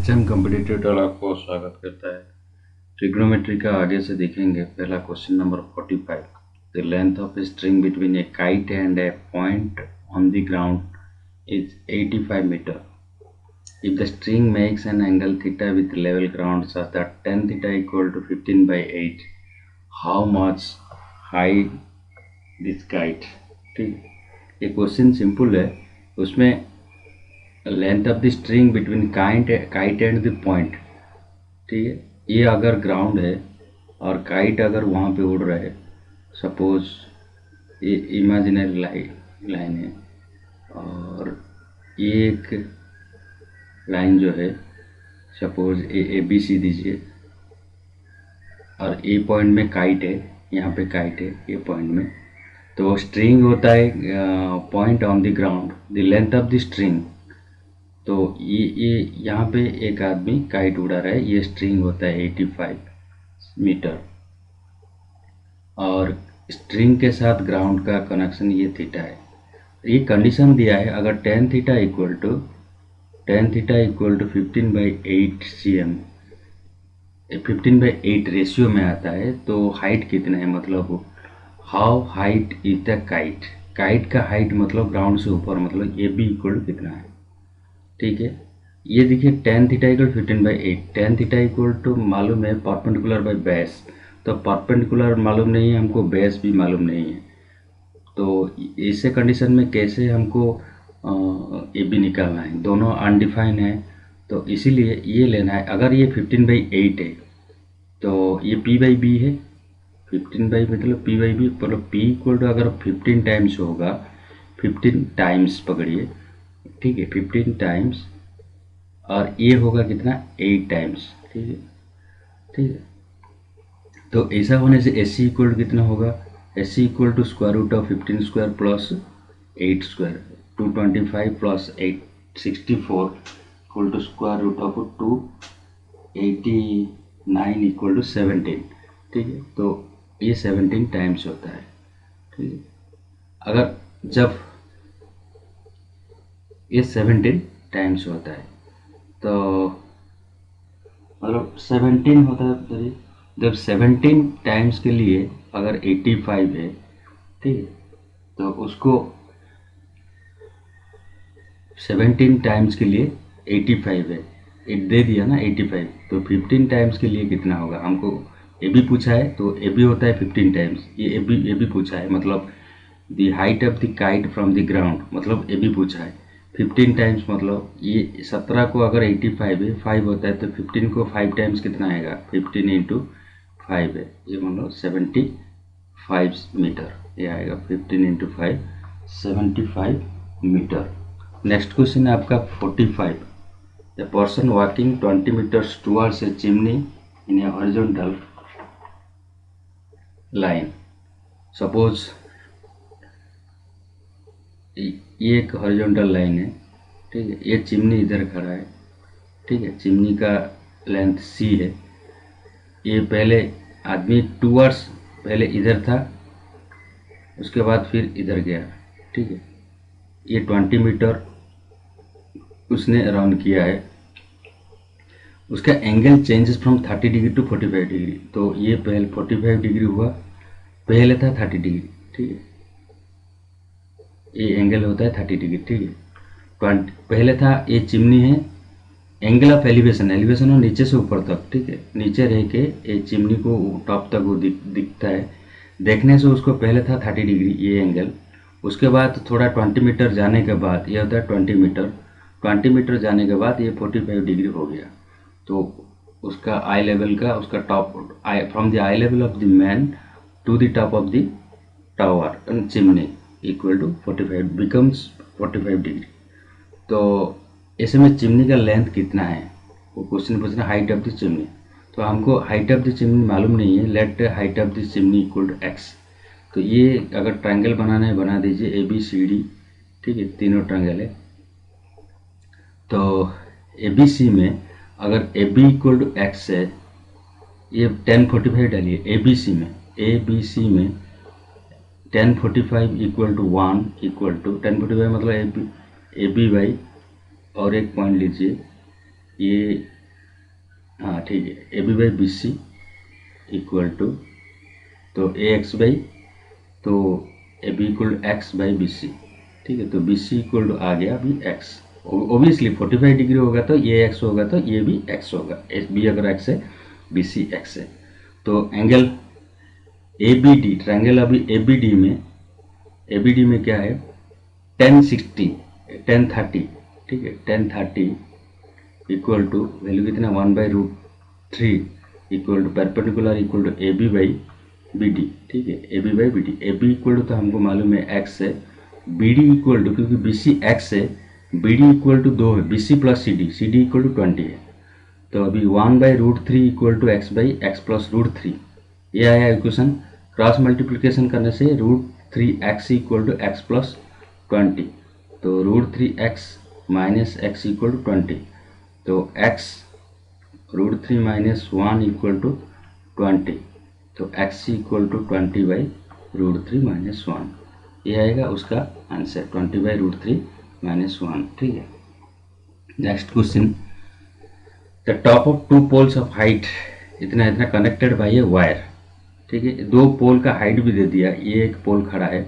HM competitive toll आपको स्वागत करता है। ट्रिग्नोमेट्री का आगे से देखेंगे। पहला question number 45। The length of a string between a kite and a point on the ground is 85 metre. If the string makes an angle theta with level ground such that tan theta equal to 15/8, how much height this kite. ठीक, ये question simple है। उसमें length of the string between kite and the point, ठीक है। ये अगर ground है और काइट अगर वहाँ पे उड़ रहा है, सपोज ये इमेजिनरी लाइन है और ये एक लाइन जो है, सपोज ए बी सी दीजिए, और ए पॉइंट में काइट है, यहाँ पे काइट है ये पॉइंट में, तो स्ट्रिंग होता है point on the ground, the length of the string. तो ये यहाँ पे एक आदमी काइट उड़ा रहा है, ये स्ट्रिंग होता है 85 मीटर, और स्ट्रिंग के साथ ग्राउंड का कनेक्शन ये थीटा है। ये कंडीशन दिया है, अगर tan theta equal to 15/8 cm, 15/8 ratio में आता है, तो हाइट कितना है, मतलब how height is the kite. Kite का हाइट मतलब ग्राउंड से ऊपर, मतलब ए बी इक्वल टू कितना है। ठीक है, ये देखिए tan theta equal 15/8, tan theta equal to मालूम है परपेंडिकुलर बाय बेस, तो परपेंडिकुलर मालूम नहीं है हमको, बेस भी मालूम नहीं है। तो ऐसे कंडीशन में कैसे हमको ए बी निकालना है, दोनों अनडिफाइन है, तो इसीलिए ये लेना है। अगर ये 15/8 है तो ये p/b है, 15 मतलब p/b, मतलब p इक्वल टू अगर 15 टाइम्स होगा, 15 टाइम्स पकड़िए, ठीक है, 15 टाइम्स, और ये होगा कितना 8 टाइम्स, ठीक है, ठीक है। तो ऐसा होने से एस सी इक्वल कितना होगा, S C equal to square root of 15 square plus 8 square, 225 plus 864 equal to square root of 289 equal to 17, ठीक है। तो ये 17 टाइम्स होता है, ठीक है। अगर जब ये 17 टाइम्स होता है तो मतलब 17 होता है, जब 17 टाइम्स के लिए अगर 85 है, ठीक है, तो उसको 17 टाइम्स के लिए 85 है, एक दे दिया ना 85, तो 15 टाइम्स के लिए कितना होगा, हमको ए बी पूछा है, तो ए बी होता है 15 टाइम्स, ये ए बी पूछा है, मतलब the height of the kite from the ground, मतलब ए बी पूछा है 15 टाइम्स, मतलब ये 17 को अगर 85 है, 5 होता है, तो 15 को 5 टाइम्स कितना आएगा, 15 इंटू 5 है, ये मतलब 75 मीटर, ये आएगा 15 इंटू 5, 75 मीटर। नेक्स्ट क्वेश्चन है आपका 45। A person walking 20 metres towards a chimney in a horizontal line. Suppose ये एक हॉरिजॉन्टल लाइन है, ठीक है, ये चिमनी इधर खड़ा है, ठीक है, चिमनी का लेंथ c है। ये पहले आदमी टूवर्ड्स, पहले इधर था, उसके बाद फिर इधर गया, ठीक है, ये 20 मीटर उसने राउंड किया है। उसका angle changes from 30 degree to 45 degree, तो ये पहले 45 डिग्री हुआ, पहले था 30 डिग्री, ठीक है, ये एंगल होता है 30 डिग्री, ठीक है। पहले था, ये चिमनी है, एंगल ऑफ एलिवेशन, एलिवेशन हो नीचे से ऊपर तक, ठीक है, नीचे रह के ये चिमनी को टॉप तक वो दिखता है, देखने से उसको पहले था 30 डिग्री ये एंगल, उसके बाद थोड़ा 20 मीटर जाने के बाद ये होता है 20 मीटर, 20 मीटर जाने के बाद ये 45 डिग्री हो गया। तो उसका आई लेवल का, उसका top, from the eye level of the man to the top of the tower chimney equal to 45 becomes 45 degree. तो ऐसे में चिमनी का लेंथ कितना है, वो क्वेश्चन पूछना, हाइट ऑफ द चिमनी। तो हमको हाइट ऑफ द चिमनी मालूम नहीं है, let height of the chimney equal to x. तो ये अगर ट्रायंगल बनाना है बना दीजिए, ए बी सी डी, ठीक है, तीनों ट्रायंगल है। तो ए बी सी में अगर A B equal to x है, ये 1045 डालिए, ए बी सी में 1045 इक्वल टू 1 इक्वल टू 1045 मतलब ए बी बाई, और एक पॉइंट लीजिए ये, हाँ ठीक है, A B by B C equal to, तो ए एक्स बाई, तो A B equal to x by B C, ठीक है। तो बी सी इक्वल टू आ गया अभी एक्स, ओबियसली 45 डिग्री होगा तो ये एक्स होगा तो ये भी एक्स होगा, एस बी अगर एक्स है बी सी एक्स है। तो angle A B D, triangle अभी ए बी डी में क्या है, 1060 1030, ठीक है, 1030 इक्वल टू वैल्यू कितना 1/√3 equal to perpendicular equal to A B by B D, ठीक है, A B by B D. A B equal to तो हमको मालूम है एक्स है, बी डी इक्वल टू, क्योंकि बी सी एक्स है, बी डी इक्वल टू 2 है, B C plus C D equal to 20 है। तो अभी 1/√3 equal to x by x plus √3, ये आया इक्वेशन। क्रॉस मल्टीप्लिकेशन करने से √3x equal to x plus 20, तो √3x minus x equal to 20, तो x √3 माइनस 1 इक्वल टू 20, तो x इक्वल टू 20/√3 माइनस 1, ये आएगा उसका आंसर 20/√3 माइनस 1, ठीक है। Next question, the top of 2 poles of height इतना इतना कनेक्टेड बाय ए वायर, ठीक है। 2 पोल का हाइट भी दे दिया, ये एक पोल खड़ा है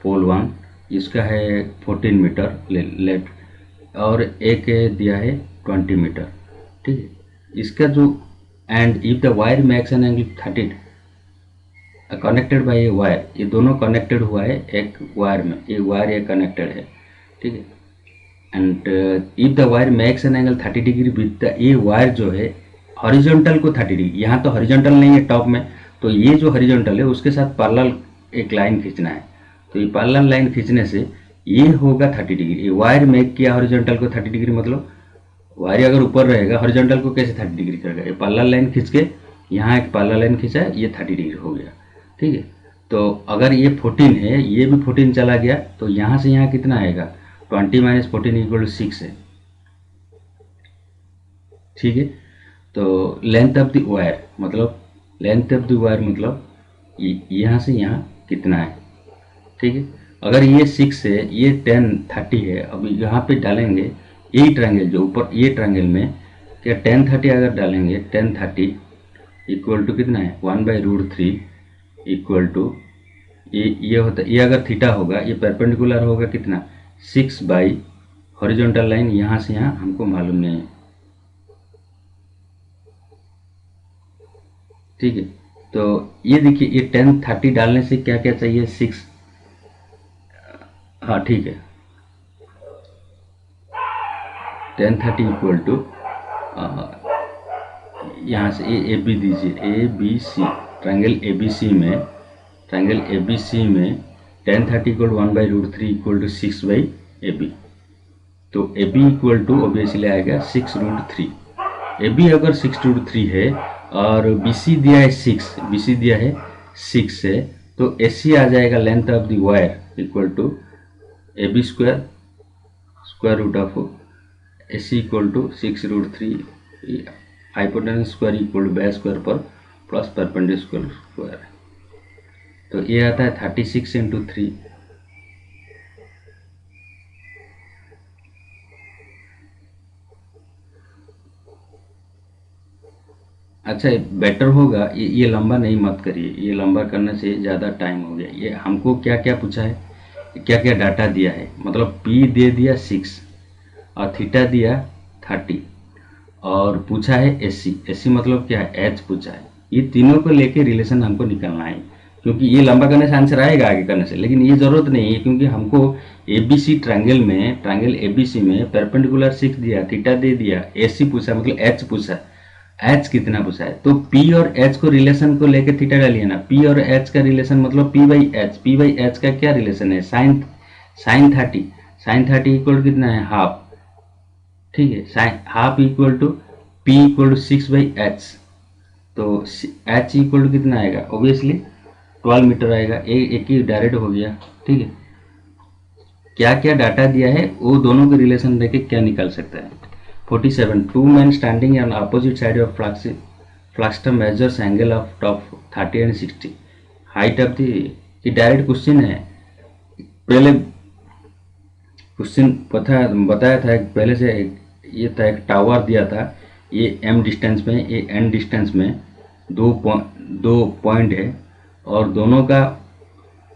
पोल 1, इसका है 14 मीटर लेफ्ट, और एक दिया है 20 मीटर, ठीक है। इसका जो, and if the wire makes an angle 30 connected by a wire, ये दोनों कनेक्टेड हुआ है एक वायर में, ये वायर ये कनेक्टेड है, ठीक है। And if the wire makes an angle 30 degree with the, ये वायर जो है हॉरिजॉन्टल को 30 डिग्री, यहाँ तो हॉरिजॉन्टल नहीं है टॉप में, तो ये जो हॉरिजॉन्टल है उसके साथ पैरेलल एक लाइन खींचना है। तो ये पैरेलल लाइन खींचने से ये होगा 30 डिग्री, ये वायर मेक किया हॉरिजॉन्टल को 30 डिग्री, मतलब वायर अगर ऊपर रहेगा हॉरिजॉन्टल को कैसे 30 डिग्री करेगा, ये पैरेलल लाइन खींच के यहाँ एक पैरेलल लाइन खींचा, ये 30 डिग्री हो गया, ठीक है। तो अगर ये 14 है, ये भी 14 चला गया, तो यहाँ से यहाँ कितना आएगा, 20 माइनस 14 इक्वल टू 6 है, ठीक है। तो लेंथ ऑफ द वायर मतलब, लेंथ ऑफ द वायर मतलब यहाँ से यहाँ कितना है, ठीक है। अगर ये 6 है, ये 1030 है, अब यहाँ पे डालेंगे यही ट्रायंगल जो ऊपर, ये ट्रायंगल में क्या 1030 अगर डालेंगे, 1030 इक्वल टू कितना है 1/√3 इक्वल टू, ये होता, ये अगर थीटा होगा, ये परपेंडिकुलर होगा कितना 6 बाई हॉरिजॉन्टल लाइन यहाँ से यहाँ हमको मालूम नहीं है, ठीक है। तो ये देखिए, ये 1030 डालने से क्या क्या चाहिए 6, हाँ ठीक है, 1030 इक्वल टू यहाँ से ए बी दीजिए, A B C, triangle A B C में, ट्रायंगल ए बी सी में 1030 equal to 1/√3 equal to 6/AB, तो A B equal to obviously आएगा 6√3, ए बी अगर 6√3 है और बी सी दिया है 6, बी सी दिया है 6 है, तो ए सी आ जाएगा length of the wire equal to A B square square root of A C equal to 6√3 hypotenuse square equal to base square पर प्लस परपेंडिकुलर स्क्वायर, तो ये आता है 36 × 3, अच्छा बेटर होगा ये लंबा नहीं मत करिए, ये लंबा करने से ज़्यादा टाइम हो गया। ये हमको क्या क्या पूछा है, क्या क्या डाटा दिया है, मतलब P दे दिया 6 और थीटा दिया 30 और पूछा है AC मतलब क्या है H पूछा है, ये तीनों को लेके रिलेशन हमको निकालना है, क्योंकि ये लंबा करने से आंसर आएगा आगे करने से, लेकिन ये ज़रूरत नहीं है, क्योंकि हमको ABC ट्रायंगल में, ट्रायंगल ABC में परपेंडिकुलर 6 दिया, थीटा दे दिया, AC पूछा मतलब H पूछा, H कितना पूछा है, तो P और H को रिलेशन को लेके थीटा डालिए ना, P और H का रिलेशन मतलब P/H का क्या रिलेशन है, साइन 30 इक्वल कितना है हाफ, ठीक है, sine half equal to P equal to 6/H, तो H इक्वल टू कितना आएगा, ऑब्वियसली 12 मीटर आएगा, एक ही डायरेक्ट हो गया, ठीक है। क्या क्या डाटा दिया है वो दोनों के रिलेशन लेके क्या निकाल सकता है। 47 two man standing on opposite side of flagstaff measures angle of top 30 and 60 height of the, ये डायरेक्ट क्वेश्चन है, पहले क्वेश्चन बताया था पहले से, ये था एक टावर दिया था, ये m डिस्टेंस में, ये n डिस्टेंस में, दो पॉइंट है और दोनों का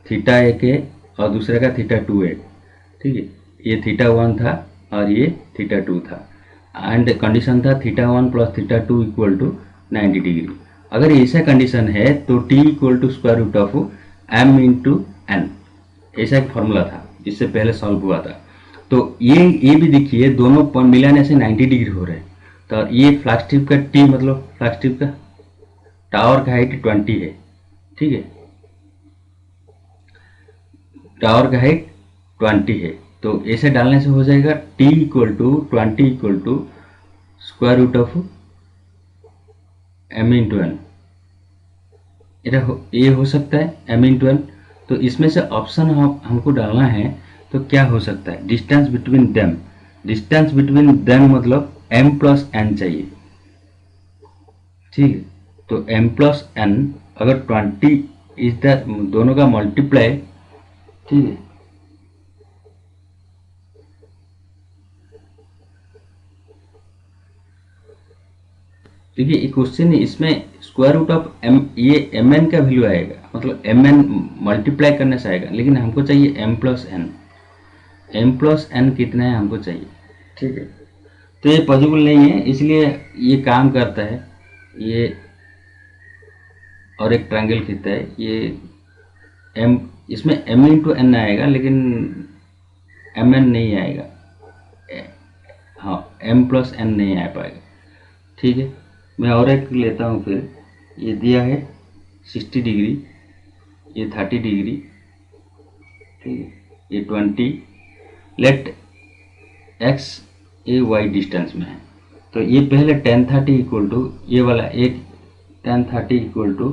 थीटा एक है और दूसरे का थीटा टू है, ठीक है। ये थीटा वन था और ये थीटा टू था एंड कंडीशन था theta one plus theta two equal to 90 degree. अगर ऐसा कंडीशन है तो t equal to square root of m into n, ऐसा एक फॉर्मूला था जिससे पहले सॉल्व हुआ था। तो ये भी देखिए दोनों मिलाने से 90 डिग्री हो रहे हैं। तो ये फ्लैक्स ट्यूब का t मतलब फ्लैक्स ट्यूब का टावर का हाइट 20 है, ठीक है, टावर का हाइट 20 है। तो ऐसे डालने से हो जाएगा t equal to 20 equal to square root of m into n, ये हो सकता है m इंटू एन। तो इसमें से ऑप्शन हमको डालना है तो क्या हो सकता है, distance between them, distance between them मतलब m प्लस एन चाहिए, ठीक है। तो m प्लस एन अगर 20 इज द दोनों का मल्टीप्लाई, ठीक है, देखिए ये क्वेश्चन है, इसमें स्क्वायर रूट ऑफ m, ये एम एन का वैल्यू आएगा, मतलब एम एन मल्टीप्लाई करने से आएगा, लेकिन हमको चाहिए m plus n, m plus n कितना है हमको चाहिए, ठीक है। तो ये पॉसिबल नहीं है, इसलिए ये काम करता है, ये और एक ट्रायंगल खींचता है, ये m, इसमें m इंटू एन आएगा लेकिन एम एन नहीं आएगा, हाँ m प्लस एन नहीं आ पाएगा, ठीक है। मैं और एक लेता हूँ फिर, ये दिया है 60 डिग्री, ये 30 डिग्री, ठीक है, ये 20, लेट x ये y डिस्टेंस में है। तो ये पहले tan 30 इक्वल टू ये वाला एक tan 30 इक्वल टू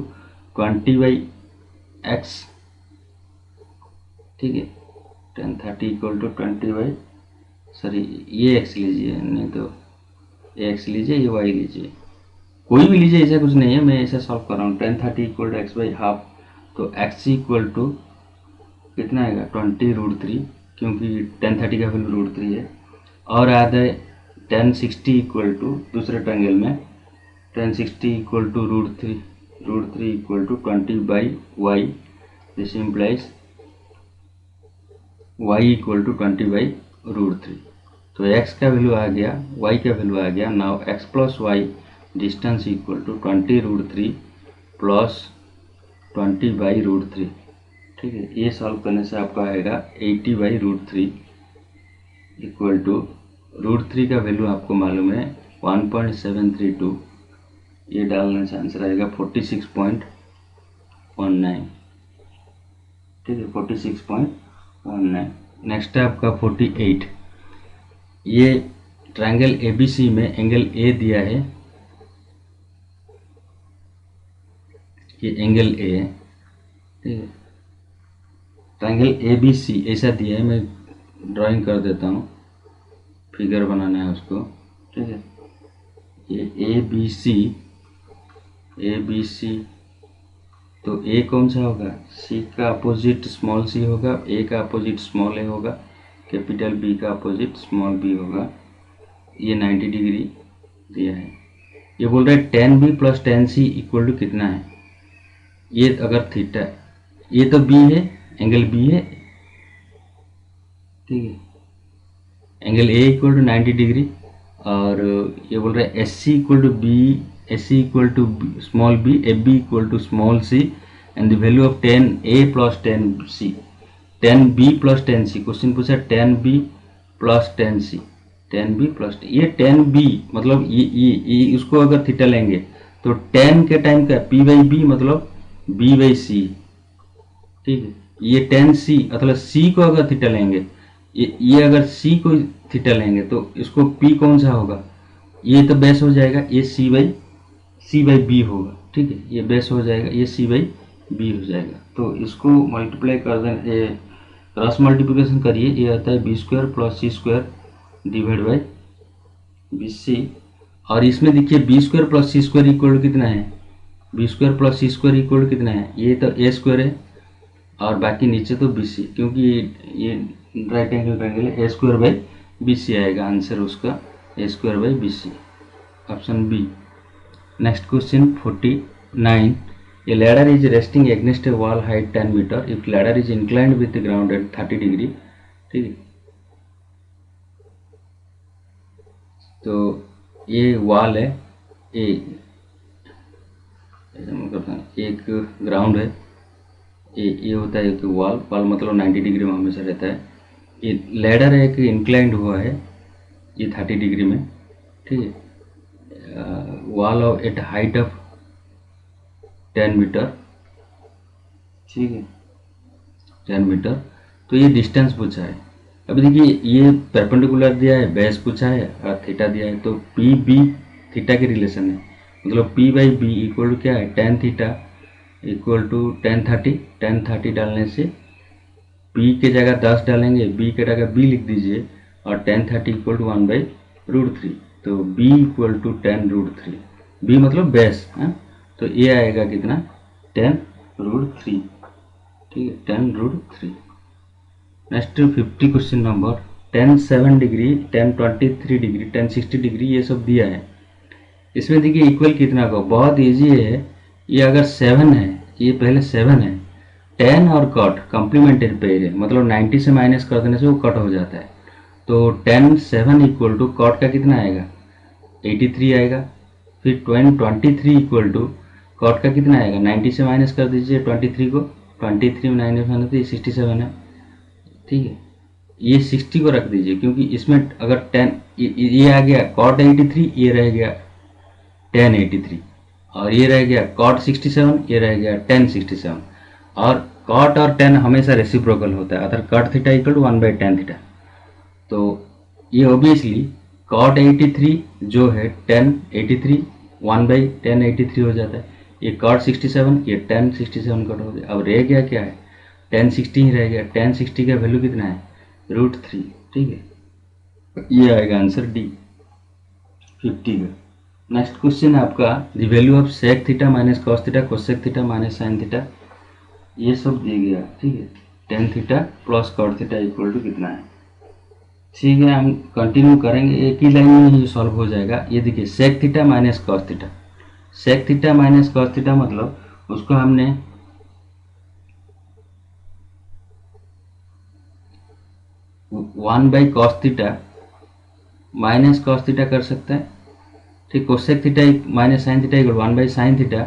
20/x, ठीक है, tan 30 इक्वल टू 20 सॉरी ये x लीजिए, नहीं तो ये x लीजिए, ये y लीजिए, कोई भी लीजिए, ऐसा कुछ नहीं है, मैं ऐसा सॉल्व कर रहा हूँ। tan 30 equal to x by half, तो x इक्वल टू कितना आएगा 20√3, क्योंकि tan 30 का वैल्यू √3 है, और आता है tan 60 इक्वल टू दूसरे ट्रायंगल में tan 60 equal to √3 equal to 20/y, this implies y equal to 20/√3। तो x का वैल्यू आ गया, y का वैल्यू आ गया, now x plus y distance equal to 20√3 plus 20/√3, ठीक है। ये सॉल्व करने से आपका आएगा 80/√3 इक्वल टू √3 का वैल्यू आपको मालूम है 1.732, ये डालने से आंसर आएगा 46.19, ठीक है, 46.19। नेक्स्ट है आपका 48, ये ट्रायंगल ABC में एंगल A दिया है, ये एंगल A है, ठीक है, ट्रायंगल ABC ऐसा दिया है, मैं ड्राइंग कर देता हूँ, फिगर बनाना है उसको, ठीक है। ये ABC, तो A कौन सा होगा, C का अपोजिट स्मॉल c होगा, A का अपोजिट स्मॉल a होगा, कैपिटल B का अपोजिट स्मॉल b होगा, ये 90 डिग्री दिया है। ये बोल रहा है tan B plus tan C equal to कितना है, ये अगर थीटा, ये तो B है, एंगल B है, ठीक है, angle A equal to 90 degree, और ये बोल रहा है SC equal to B, SC equal to small b, AB equal to small c, and the value of tan A plus tan C, tan B plus tan C, question पूछा tan B plus tan C, tan B plus, ये tan B मतलब ये इसको अगर theta लेंगे तो tan के time का P/B मतलब B/C, ठीक है। ये tan C मतलब C को अगर थीटा लेंगे, ये अगर C को थीटा लेंगे तो इसको P कौन सा होगा, ये तो बेस हो जाएगा, ये C/B होगा, ठीक है, ये बेस हो जाएगा, ये C/B हो जाएगा। तो इसको मल्टीप्लाई कर दें, ये क्रॉस मल्टीप्लिकेशन करिए, ये आता है B² plus C² divide by BC, और इसमें देखिए B² प्लस C² इक्वल कितना है, B² प्लस C² इक्वल कितना है, ये तो A² है और बाकी नीचे तो BC, क्योंकि ये राइट एंगल ट्रायंगल है, A² बाई BC आएगा आंसर उसका, A square by B C, option B. Next question 49, a ladder is resting against a wall height 10 metre if ladder is inclined with the ground at 30 degree. ठीक है, तो ये wall है, एक ground है, ये होता है एक वॉल, मतलब 90 डिग्री में हमेशा रहता है। ये लैडर है, एक इंक्लाइंड हुआ है ये 30 डिग्री में। ठीक है, wall of at height of 10 metre. ठीक है, 10 मीटर। तो ये डिस्टेंस पूछा है। अभी देखिए, ये परपेंडिकुलर दिया है, बेस पूछा है और थीटा दिया है, तो पी बी थीटा के रिलेशन है, मतलब p by b equal to क्या है, tan theta equal to tan thirty डालने से पी के जगह 10 डालेंगे, बी के जगह बी लिख दीजिए, और टेन 30 इक्वल टू 1/√3, तो बी इक्वल टू 10√3, बी मतलब बेस है, तो ये आएगा कितना, 10√3। ठीक है, 10√3। Next 50 question number, 10 degree 10 degree 10 degree ये सब दिया है। इसमें देखिए इक्वल कितना का, बहुत इजी है ये। अगर 7 है, ये पहले 7 है, 10 और कट कॉम्प्लीमेंट्री पेयर है, मतलब 90 से माइनस कर देने से वो कट हो जाता है। तो 10 7 इक्वल टू कट का कितना आएगा, 83 आएगा। फिर 23 इक्वल टू कट का कितना आएगा, 90 से माइनस कर दीजिए 23 को, 23 में 9 तो ये 67 है। ठीक है, ये 60 को रख दीजिए, क्योंकि इसमें अगर 10 ये आ गया कॉट 83, ये रह गया 1083, और ये रह गया कॉट 67, ये रह गया 1067, और कॉट और 10 हमेशा रेसिप्रोकल होता है, अगर cot theta equal to 1/10 theta. तो ये ऑब्वियसली कॉट 83 जो है 1083 1/1083 हो जाता है, ये कॉट 67, ये 1067 कट हो गया। अब रह गया क्या है, 1060 ही रह गया। 1060 का वैल्यू कितना है, √3। ठीक है, ये आएगा आंसर डी 50 का। नेक्स्ट क्वेश्चन है आपका, the value of sec theta minus cos theta cosec theta minus sine theta, ये सब दिए गया। ठीक है, tan theta plus cot theta equal to कितना है। ठीक है, हम कंटिन्यू करेंगे, एक ही लाइन में ही सॉल्व हो जाएगा। ये देखिए, sec theta minus cos theta, sec theta minus cos theta मतलब उसको हमने 1/cos theta minus cos theta कर सकते हैं। ठीक, cosec theta minus sine theta equal 1/sin theta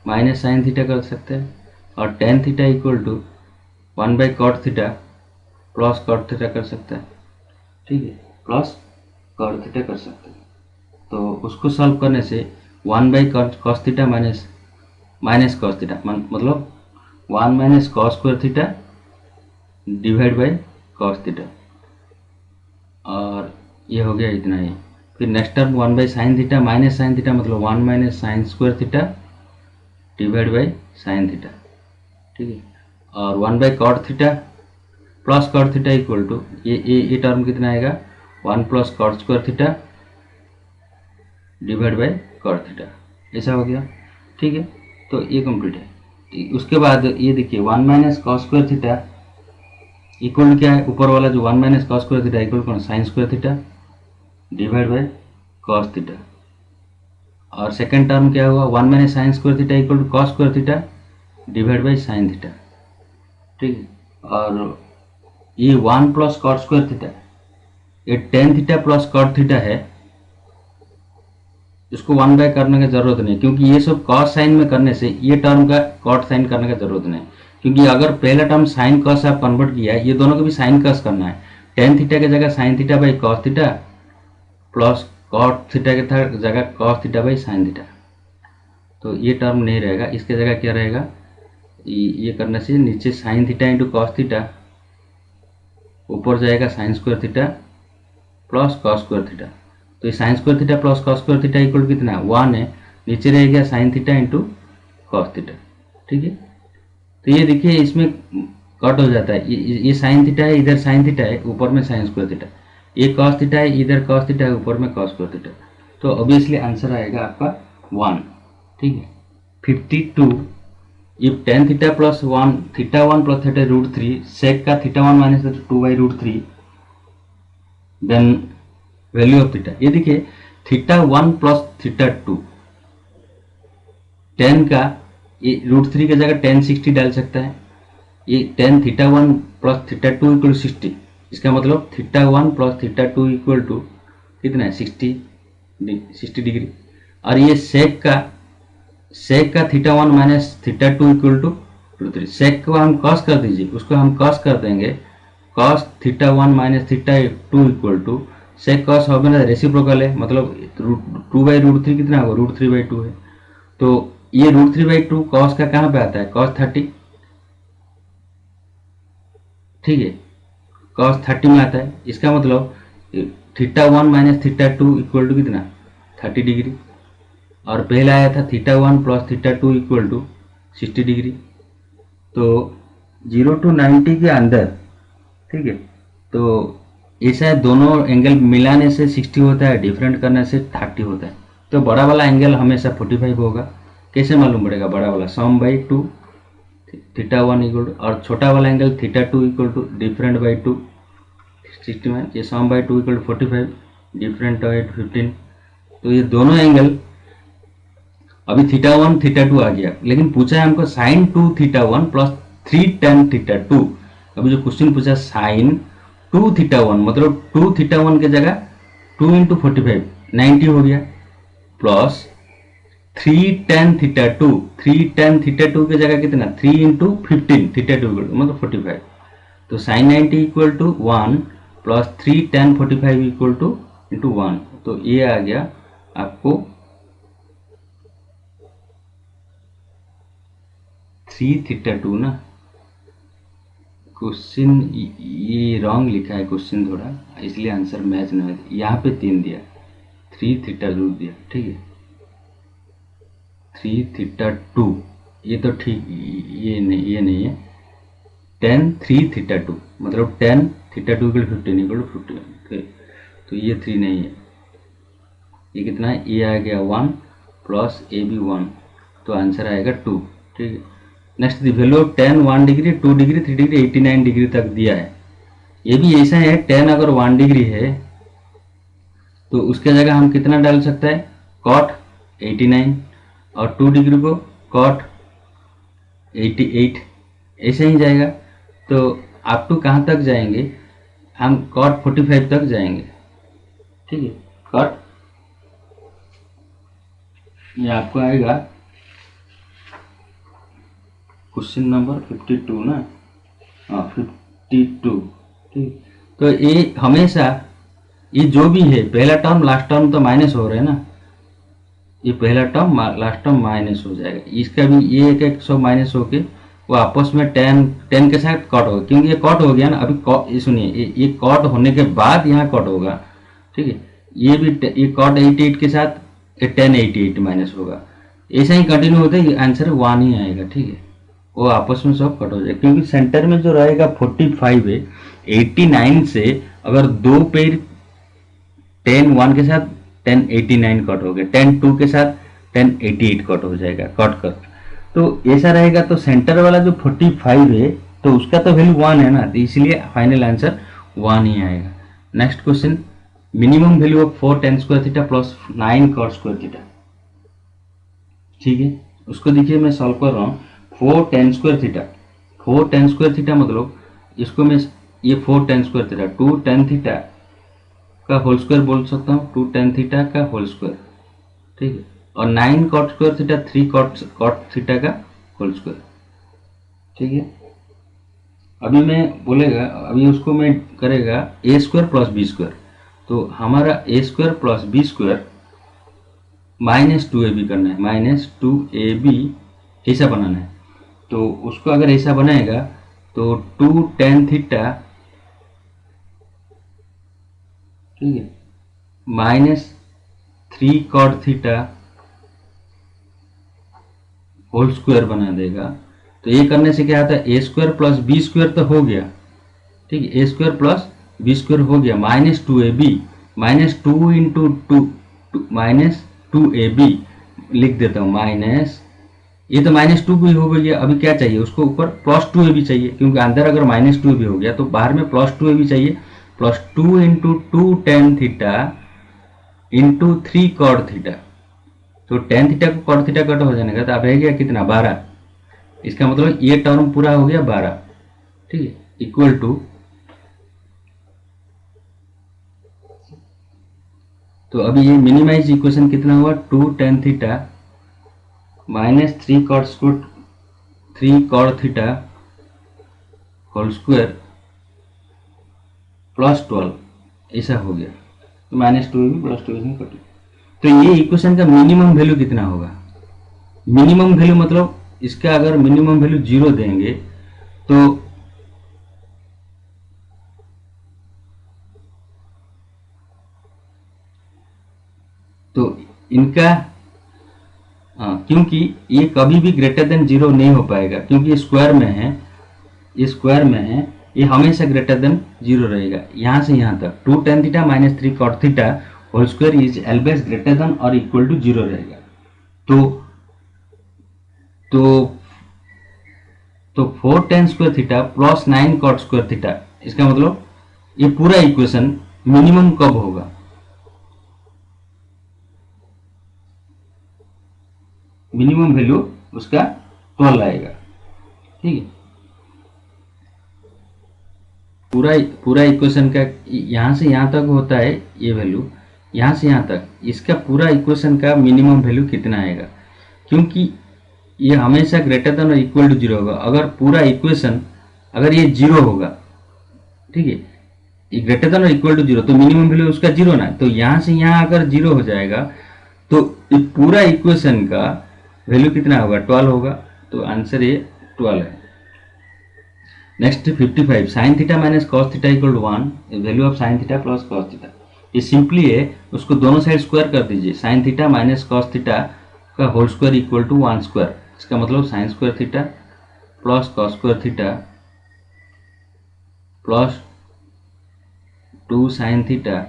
minus sine theta कर सकते हैं, और tan theta equal to 1/cot theta plus cot theta कर सकते हैं। ठीक है, प्लस कॉट थीटा कर सकते हैं। तो उसको सॉल्व करने से 1/cos theta minus cos theta मतलब 1 - cos square theta divide by cos theta, और ये हो गया इतना ही। फिर next term 1/sin theta minus sine theta मतलब 1 - sin square theta divide by sine theta. ठीक है, और 1/cot theta plus cot theta equal to ये टर्म कितना आएगा, 1 + cot square theta divide by cot theta, ऐसा हो गया। ठीक है, तो ये कंप्लीट है। उसके बाद ये देखिए 1 - cos स्क्वायर थीटा इक्वल क्या है, ऊपर वाला जो 1 - cos स्क्वायर थीटा इक्वल कौन, sine square theta divide by cos theta, और सेकेंड टर्म क्या हुआ, 1 - sin square theta equal to cos square theta divide by sine theta. ठीक है, और ये 1 + cot स्क्वायर थीटा, ये tan theta plus cot theta है, इसको 1/, करने की जरूरत नहीं, क्योंकि ये सब कॉस साइन में करने से ये टर्म का कॉट साइन करने की जरूरत नहीं, क्योंकि अगर पहला टर्म साइन कॉस आप कन्वर्ट किया है, ये दोनों को भी साइन कॉस करना है। टेन थीटा की जगह sine theta by cos theta plus cot theta की जगह cos theta by sine theta, तो ये टर्म नहीं रहेगा, इसके जगह क्या रहेगा, ये करने से नीचे sign theta into cos theta, ऊपर जाएगा sign square theta plus cos square theta, तो ये sign square theta plus cos square theta equal कितना है, 1 है, नीचे रह गया sign theta into cos theta. ठीक है, तो ये देखिए इसमें कट हो जाता है, ये साइन थीटा है, इधर साइन थीटा है, ऊपर में साइन स्क्वायर थीटा, ये कॉस थीटा है, इधर कॉस थीटा है, ऊपर में कॉस स्क्वायर थीटा, तो ऑब्वियसली आंसर आएगा आपका 1। ठीक है, 52, if tan theta plus 1 theta 1 plus theta √3 sec का theta 1 minus 2/√3 then value of theta, ये देखिए थीटा 1 प्लस थीटा 2, टेन का ये √3 की जगह टेन 60 डाल सकता है, ये tan theta 1 plus theta 2 equal 60, इसका मतलब theta 1 plus theta 2 equal to कितना है 60 डिग्री। और ये सेक का theta 1 minus theta 2 equal to √3, sec को हम कॉस कर दीजिए, उसको हम कॉस कर देंगे, cos theta 1 minus theta 2 equal to sec cos हो गया रेसिप्रोकल है, मतलब 2/√3 कितना होगा √3/2 है। तो ये √3/2 कॉस का कहाँ पे आता है cos 30, ठीक है, cos 30 में आता है, इसका मतलब theta 1 minus theta 2 equal to कितना 30 डिग्री, और पहला आया था theta 1 plus theta 2 equal to 60 degree. तो 0 to 90 के अंदर, ठीक है, तो ऐसा दोनों एंगल मिलाने से 60 होता है, डिफरेंट करने से 30 होता है। तो बड़ा वाला एंगल हमेशा 45 होगा। कैसे मालूम पड़ेगा? बड़ा वाला sum by 2 theta 1 equal to, और छोटा वाला angle theta 2 equal to different by 2 60 में, ये sum by 2 equal to 45 different by 15। तो ये दोनों एंगल, अभी थीटा 1 थीटा 2 आ गया, लेकिन पूछा है हमको sine 2 theta 1 plus 3 tan theta 2। अभी जो क्वेश्चन पूछा साइन 2 थीटा 1, मतलब 2 थीटा 1 की जगह 2 इंटू 45 90 हो गया, plus 3 tan theta 2, 3 tan theta 2 की जगह कितना 3 इंटू 15 थीटा 2 मतलब 45। तो sine 90 equal to 1 plus 3 tan 45 equal to into 1। तो ये आ गया आपको 3 थीटा 2 ना। क्वेश्चन ये रॉन्ग लिखा है क्वेश्चन थोड़ा, इसलिए आंसर मैच नहीं है। यहाँ पे 3 दिया, 3 थीटा 2 दिया, ठीक है, 3 थीटा 2, ये तो ठीक, ये नहीं है। 10 3 थीटा 2 मतलब 10 थीटा 2 इक्वल 15 इक्वल 15, तो ये 3 नहीं है, ये कितना है, ये आ गया 1 प्लस ए बी 1, तो आंसर आएगा 2, ठीक है। Next the value of 10 1 degree 2 degree 3 degree 89 degree तक दिया है। ये भी ऐसा है, 10 अगर 1 डिग्री है तो उसके जगह हम कितना डाल सकते हैं cot 89, और 2 डिग्री को cot 88, ऐसे ही जाएगा। तो आप टू कहाँ तक जाएंगे, हम cot 45 तक जाएंगे, ठीक है। cot ये आपको आएगा क्वेश्चन नंबर 52 ना, हाँ 52, ठीक। तो ये हमेशा ये जो भी है पहला टर्म लास्ट टर्म तो माइनस हो रहे हैं ना, ये पहला टर्म लास्ट टर्म माइनस हो जाएगा, इसका भी ये एक सब माइनस होके वो आपस में 10 के साथ कट होगा, क्योंकि ये कट हो गया ना। अभी सुनिए, ये कट होने के बाद यहाँ कट होगा, ठीक है, ये भी ये कट 88 के साथ 10 88 माइनस होगा, ऐसा ही कंटिन्यू होता है, आंसर 1 ही आएगा, ठीक है। वो आपस में सब कट हो जाएगा, क्योंकि सेंटर में जो रहेगा 45 है, 89 से अगर दो पेड़ 10 1 के साथ 10 89 कट हो गया, 10 2 के साथ 10 88 कट हो जाएगा, कट कर। तो ऐसा रहेगा, तो सेंटर वाला जो 45 है तो उसका तो वैल्यू 1 है ना, तो इसलिए फाइनल आंसर 1 ही आएगा। Next question, minimum value of 4 tan square theta plus 9 cot square theta, ठीक है। उसको देखिए मैं सॉल्व कर रहा हूँ। 4 tan square theta, 4 tan square theta मतलब इसको मैं ये 4 tan square theta 2 tan theta का होल स्क्वायर बोल सकता हूँ, 2 tan थीटा का होल स्क्वायर, ठीक है, और 9 cot square theta 3 cot theta का होल स्क्वायर, ठीक है। अभी मैं बोलेगा, अभी उसको मैं करेगा a square plus b square, तो हमारा a square plus b square minus 2ab करना है, माइनस 2ab ऐसा बनाना है। तो उसको अगर ऐसा बनाएगा तो 2 tan थीटा, ठीक है, minus 3 cot theta whole square बना देगा। तो ये करने से क्या आता है, a square plus b square तो हो गया, ठीक है, a square plus b square हो गया, minus 2ab, minus 2 into 2 minus 2ab लिख देता हूँ, माइनस, ये तो माइनस 2 भी हो गया। अभी क्या चाहिए उसको, ऊपर प्लस 2ab चाहिए, क्योंकि अंदर अगर माइनस 2ab हो गया तो बाहर में प्लस 2ab चाहिए, plus 2 into 2 tan theta into 3 cot theta. तो टेन थीटा को कॉड थीटा कट हो जाने का तो अब है गया कितना 12। इसका मतलब ये टर्म पूरा हो गया 12, ठीक है, इक्वल टू, तो अभी ये मिनिमाइज इक्वेशन कितना हुआ 2 tan theta minus 3 cot square 3 cot theta whole square plus 12 ऐसा हो गया। तो माइनस 2 भी प्लस 2 इसमें कट। तो ये इक्वेशन का मिनिमम वैल्यू कितना होगा? मिनिमम वैल्यू मतलब इसका अगर मिनिमम वैल्यू 0 देंगे तो इनका, क्योंकि ये कभी भी ग्रेटर देन 0 नहीं हो पाएगा क्योंकि ये स्क्वायर में है, ये स्क्वायर में है, ये हमेशा ग्रेटर देन 0 रहेगा। यहाँ से यहाँ तक 2 tan theta minus 3 cot theta whole square is always greater than और इक्वल टू 0 रहेगा। तो तो 4 tan square theta plus 9 cot square theta, इसका मतलब ये पूरा इक्वेशन मिनिमम कब होगा? मिनिमम वैल्यू उसका 12 आएगा, ठीक है। पूरा इक्वेशन का यहाँ से यहाँ तक होता है ये वैल्यू, यहाँ से यहाँ तक इसका पूरा इक्वेशन का मिनिमम वैल्यू कितना आएगा? क्योंकि ये हमेशा ग्रेटर देन और इक्वल टू 0 होगा। अगर पूरा इक्वेशन अगर ये 0 होगा, ठीक है, ये ग्रेटर देन और इक्वल टू 0 तो मिनिमम वैल्यू उसका 0 ना, तो यहाँ से यहाँ अगर 0 हो जाएगा तो पूरा इक्वेशन का वैल्यू कितना होगा? 12 होगा। तो आंसर ये 12 है। Next 55 sine theta minus cos theta equal to 1, value of sine theta plus cos theta. ये सिंपली है, उसको दोनों साइड स्क्वायर कर दीजिए। Sine theta minus cos theta का whole square equal to 1 square. इसका मतलब sine square theta plus cos square theta plus 2 sine theta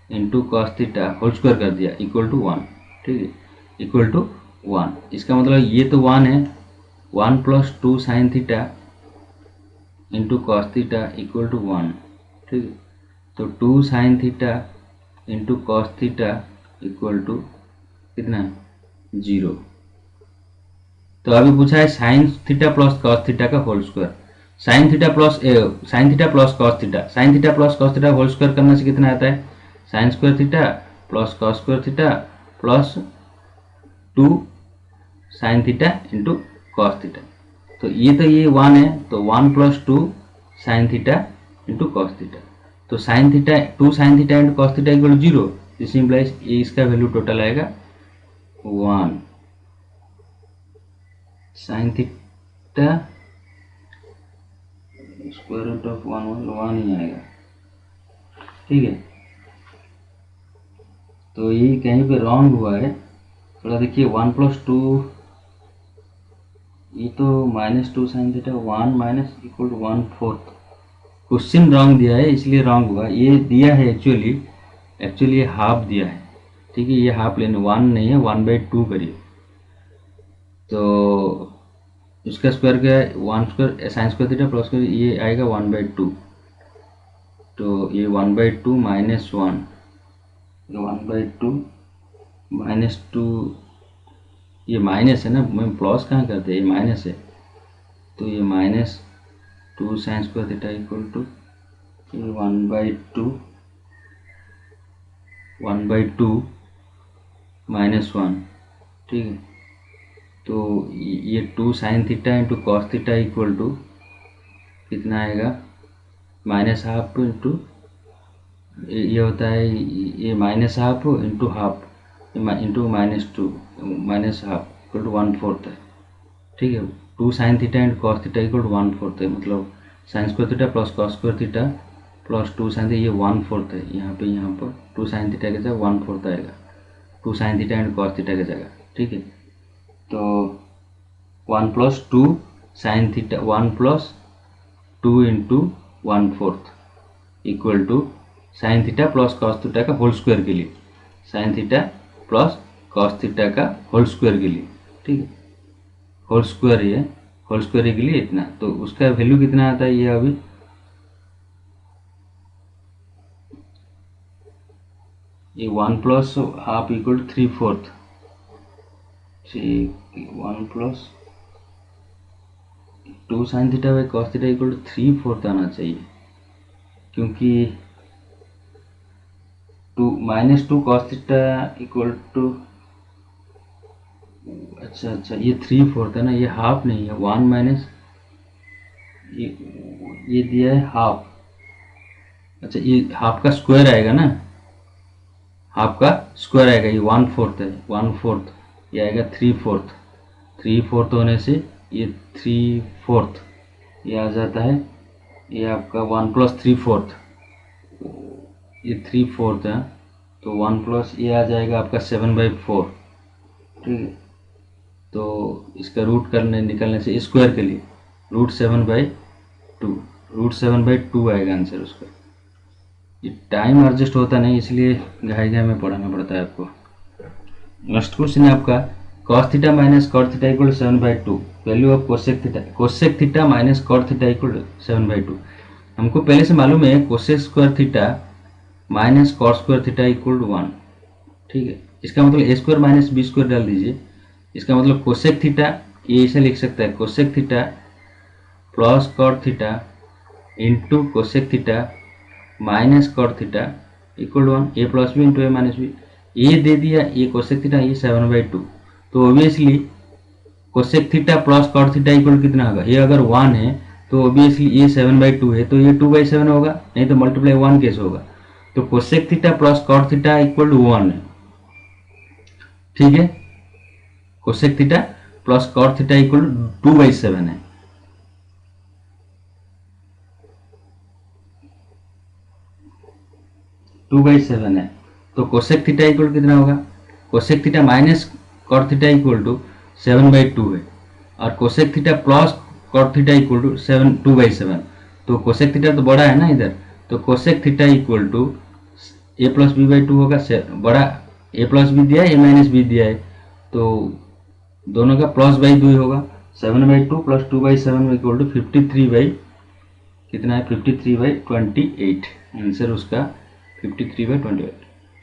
into cos theta whole square कर दिया इक्वल टू 1, ठीक है, इक्वल टू 1। इसका मतलब ये तो 1 है, 1 plus 2 sine theta into cos theta equal to 1, ठीक है। तो 2 sine theta into cos theta equal to कितना? 0। तो अभी पूछा है sine theta plus cos theta का whole square. Sine theta plus cos theta, sine theta plus cos theta whole square करने से कितना आता है? Sine square theta plus cos square theta plus 2 sine theta into cos theta. तो ये 1 है, तो 1 plus 2 sine theta into cos theta. तो sine theta 2 sine theta into cos theta equal 0। This implies ये इसका वैल्यू टोटल आएगा 1 sine theta square root of 1 ही आएगा, ठीक है। तो ये कहीं पे रॉन्ग हुआ है थोड़ा, देखिए 1 प्लस 2, ये तो minus 2 sine theta 1 minus equal to 1/4। Question wrong दिया है इसलिए रॉन्ग हुआ। ये दिया है एक्चुअली ये हाफ दिया है, ठीक है, ये हाफ लेने 1 नहीं है, 1/2 करिए। तो इसका स्क्वायर क्या है? 1 square sine square theta plus square, ये आएगा 1/2। तो ये 1/2 माइनस 1, 1/2 माइनस 2, ये माइनस है ना, मैं प्लस कहाँ करते हैं, ये माइनस है। तो ये minus 2 sine square theta equal to 1/2 minus 1, ठीक है। तो ये 2 sine theta into cos theta equal to कितना आएगा? माइनस हाफ इंटू ये होता है, ये minus half into half into -2 minus half equal to 1/4 है, ठीक है। 2 sine theta and cos theta equal to 1/4 है, मतलब sine square theta plus cos square theta plus 2 sine theta, ये 1/4 है। यहाँ पर 2 साइन थीटा की जगह 1/4 आएगा, 2 sine theta and cos theta की जगह, ठीक है। तो 1 plus 2 sine theta 1 plus 2 into 1/4 equal to sine theta plus cos theta का होल स्क्वायर के लिए, sine theta plus cos theta का होल स्क्वायर के लिए, ठीक है, होल स्क्वायर के लिए इतना। तो उसका वैल्यू कितना आता है? ये अभी ये 1+½ इक्वल टू 3/4, ठीक, 1+2 sin theta by cos theta equal to 3/4 आना चाहिए, क्योंकि 2 cos थीटा इक्वल टू, अच्छा ये 3/4 है ना, ये हाफ नहीं है, 1 माइनस ये दिया है हाफ, अच्छा ये हाफ का स्क्वायर आएगा ना, हाफ का स्क्वायर आएगा, ये 1/4 है, 1/4 ये आएगा 3/4, 3/4 होने से ये 3/4 ये आ जाता है, ये आपका 1+3/4, ये 3/4 है, तो 1 प्लस ये आ जाएगा आपका 7/4, ठीक है। तो इसका रूट करने निकलने से स्क्वायर के लिए √7/2, √7/2 आएगा आंसर उसका। ये टाइम एडजस्ट होता नहीं, इसलिए घाई में पढ़ाना पड़ता है आपको। नेक्स्ट क्वेश्चन है आपका cos theta minus cot theta equal 7/2, value of cosec theta minus cot theta equal 7/2। हमको पहले से मालूम है cosec square theta minus cot square theta equal 1, ठीक है। इसका मतलब a square minus b square डाल दीजिए, इसका मतलब कोसेक थीटा ये ऐसे लिख सकता है, cosec theta plus cot theta into cosec theta minus cot theta equal 1, a plus b into a minus b, ये दे दिया, ये कोसेक थीटा, ये 7/2, तो obviously cosec theta plus cot theta equal कितना होगा, ये अगर 1 है तो ऑब्वियसली ये 7/2 है, तो ये 2/7 होगा, नहीं तो मल्टीप्लाई 1 कैसे होगा, तो cosec theta plus cot theta equal 1 है, ठीक है। Cosec theta plus cot theta equal 2/7 है, है, तो कोसेक थीटा इक्वल कितना होगा, cosec theta minus cot theta equal to 7/2 है, और cosec theta plus cot theta equal to 2/7, तो कोसेक थीटा तो बड़ा है ना इधर, तो cosec theta equal to a plus b/2 होगा, बड़ा a प्लस बी दिया है, a माइनस बी दिया है, तो दोनों का +/2 होगा, 7/2 प्लस 2/7 इक्वल टू 53 कितना है, 53/28, आंसर उसका 53/28।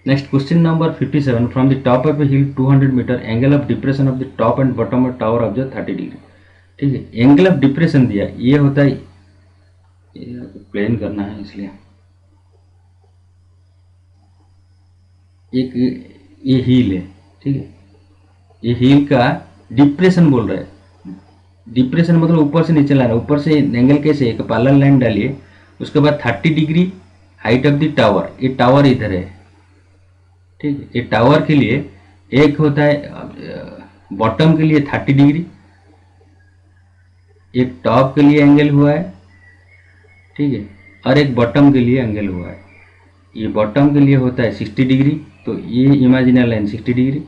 Next question number 57, from the top of a hill 200 metre, angle of depression of the top and bottom of tower of the 30 degree, ठीक है। एंगल ऑफ डिप्रेशन दिया, ये होता है, ये प्लेन करना है इसलिए, एक ये हील है, ठीक है, ये हील का डिप्रेशन बोल रहा है, डिप्रेशन मतलब ऊपर से नीचे लाना, ऊपर से एंगल कैसे, एक पैरेलल लाइन डालिए, उसके बाद 30 degree height of the tower, ये टावर इधर है, ठीक है। ये टावर के लिए एक होता है बॉटम के लिए 30 डिग्री, एक टॉप के लिए एंगल हुआ है, ठीक है, और एक बॉटम के लिए एंगल हुआ है। ये बॉटम के लिए होता है 60 डिग्री, तो ये इमेजिनरी लाइन 60 डिग्री,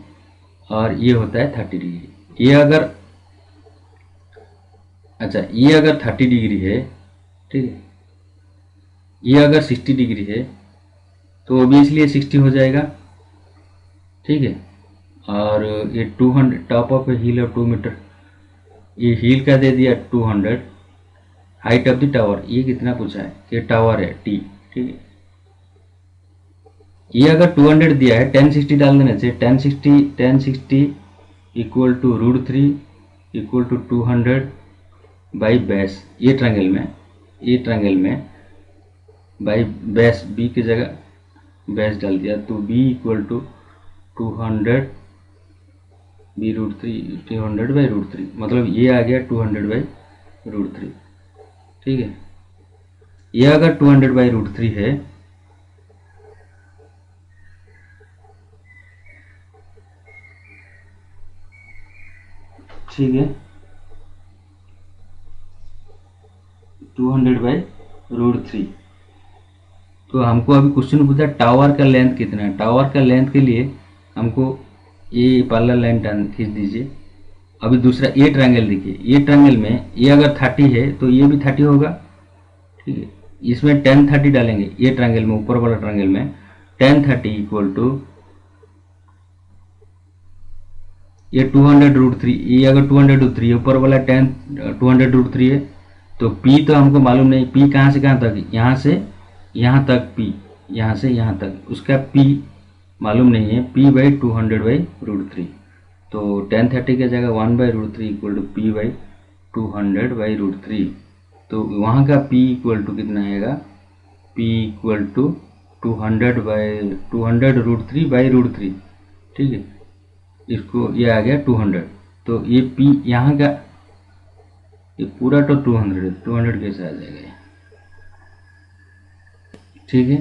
और ये होता है 30 डिग्री। ये अगर, अच्छा ये अगर 30 डिग्री है, ठीक है, ये अगर 60 डिग्री है, तो ऑब्वियसली ये 60 हो जाएगा, ठीक है। और ये 200 top of a hill of 2 metre, ये हिल का दे दिया 200, हाइट ऑफ द टावर ये कितना पूछा है, ये टावर है टी, ठीक है। ये अगर 200 दिया है, 1060 डाल देने से 1060 equal to √3 equal to 200 by base, ये ट्रायंगल में बाई बेस, बी की जगह बेस डाल दिया, तो b equal to 200 b √3, 200 by √3, मतलब ये आ गया 200 बाई √3, ठीक है। ये अगर 200 बाई √3 है, ठीक है, 200 बाई √3, तो हमको अभी क्वेश्चन पूछा टावर का लेंथ कितना है, टावर का लेंथ के लिए हमको ये पैरेलल लाइन खींच दीजिए। अभी दूसरा ये ट्रायंगल देखिए, ये ट्रायंगल में ये अगर 30 है तो ये भी 30 होगा, ठीक है। इसमें 1030 डालेंगे, ये ट्रायंगल में, ऊपर वाला ट्रायंगल में 1030 इक्वल टू ये 200 √3, ये अगर 200 √3 ऊपर वाला 200 √3 है, तो P तो हमको मालूम नहीं, P कहाँ से कहाँ तक, यहाँ से यहाँ तक P, यहाँ से यहाँ तक, उसका P मालूम नहीं है, p बाई 200/√3। तो tan30 की जगह 1/√3 इक्वल टू p बाई 200/√3। तो वहाँ का p इक्वल टू कितना आएगा, p इक्वल टू 200/√3/√3। ठीक है, इसको ये आ गया 200। तो ये p यहाँ का ये पूरा तो 200 है, 200 कैसे आ जाएगा ये? ठीक है,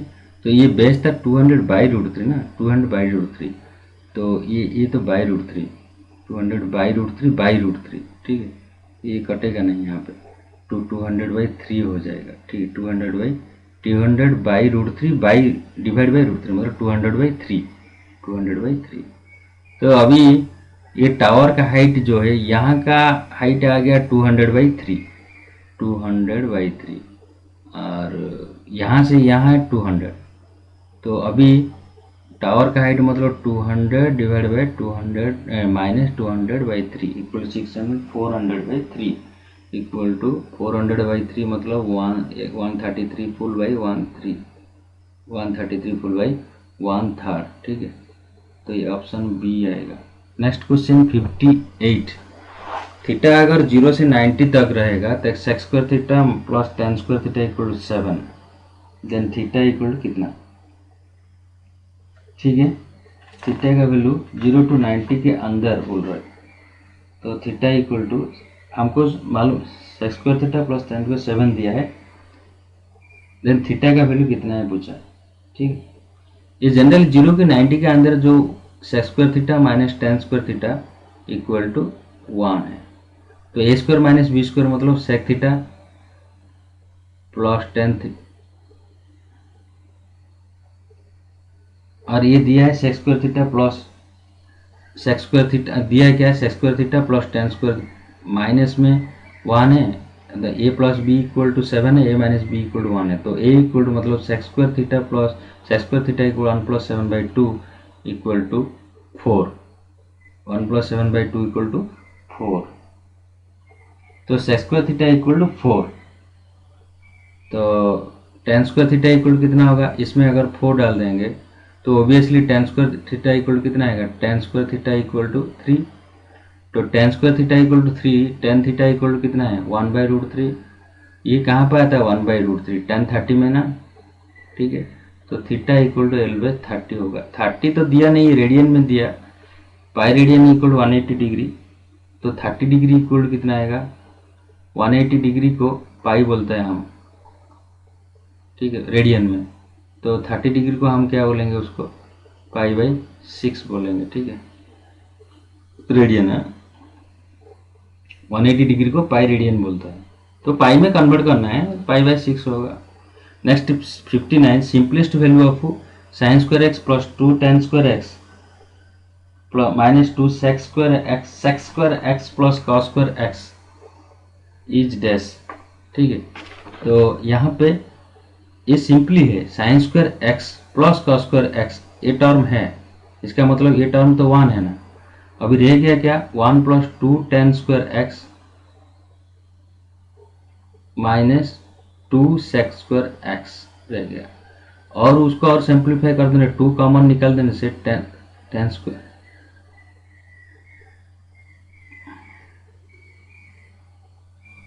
तो ये बेस था 200/√3 ना, 200/√3। तो ये तो बाई√3, 200/√3/√3। ठीक है, ये कटेगा नहीं यहाँ पे, तो 200/3 हो जाएगा। ठीक है, 200/√3 बाई डिवाइड बाई √3 मतलब 200/3, 200/3। तो अभी ये टावर का हाइट जो है, यहाँ का हाइट आ गया 200/3, 200/3, और यहाँ से यहाँ है 200। तो अभी टावर का हाइट मतलब 200 divide by 200 minus 200/3 equal 600, 400/3 equal to 400/3 मतलब 133 फुल बाई 133 फुल बाई 1/3। ठीक है, तो ये ऑप्शन बी आएगा। Next question 58। थीटा अगर 0 से 90 तक रहेगा तो sec² theta plus tan² theta equal to 7, then theta equal to कितना? ठीक है, थीटा का वैल्यू 0 to 90 के अंदर बोल रहा है, तो थीटा इक्वल टू हमको मालूम sec² थीटा प्लस tan² 7 दिया है, देन थीटा का वैल्यू कितना है पूछा है। ठीक है, ये जनरल 0 के 90 के अंदर जो sec² theta minus tan² theta equal to 1 है, तो a² माइनस b² मतलब sec theta plus tan theta, और ये दिया है sec² theta plus sec² theta दिया है, क्या है sec² theta plus tan² minus में 1 है, a plus b equal to 7 है, a minus b equal to 1 है, तो a इक्वल टू मतलब sec² theta plus sec² theta equal 1 plus 7/2 equal to 4, 1 plus 7/2 equal to 4। तो sec² थीटा इक्वल टू 4, तो tan² theta equal to कितना होगा, इसमें अगर 4 डाल देंगे तो ऑब्वियसली tan² थीटा इक्वल कितना आएगा, tan² थीटा इक्वल टू 3। तो tan² theta equal to 3, tan theta equal to कितना है 1/√3। ये कहाँ पर आता है 1/√3, tan30 में ना। ठीक है, तो थीटा इक्वल टू L/30 होगा। 30 तो दिया नहीं, रेडियन में दिया, pi radian equal to 180 degree, तो 30 डिग्री इक्वल टू कितना आएगा 180 डिग्री को पाई बोलते हैं हम। ठीक है, रेडियन में, तो 30 डिग्री को हम क्या बोलेंगे उसको π/6 बोलेंगे। ठीक है, रेडियन है, 180 डिग्री को पाई रेडियन बोलता है, तो पाई में कन्वर्ट करना है, π/6 होगा। Next 59, simplest value of sin² x plus 2 tan² x minus 2 sec² x plus cos² x is dash. ठीक है, तो यहाँ पे ये सिंपली है sin² x plus cos² x, ये टर्म है, इसका मतलब ये टर्म तो 1 है ना। अभी रह गया क्या 1 plus 2 tan² x minus 2 sec² x रह गया, और उसको और सिंप्लीफाई कर देने, 2 कॉमन निकाल देने से tan²,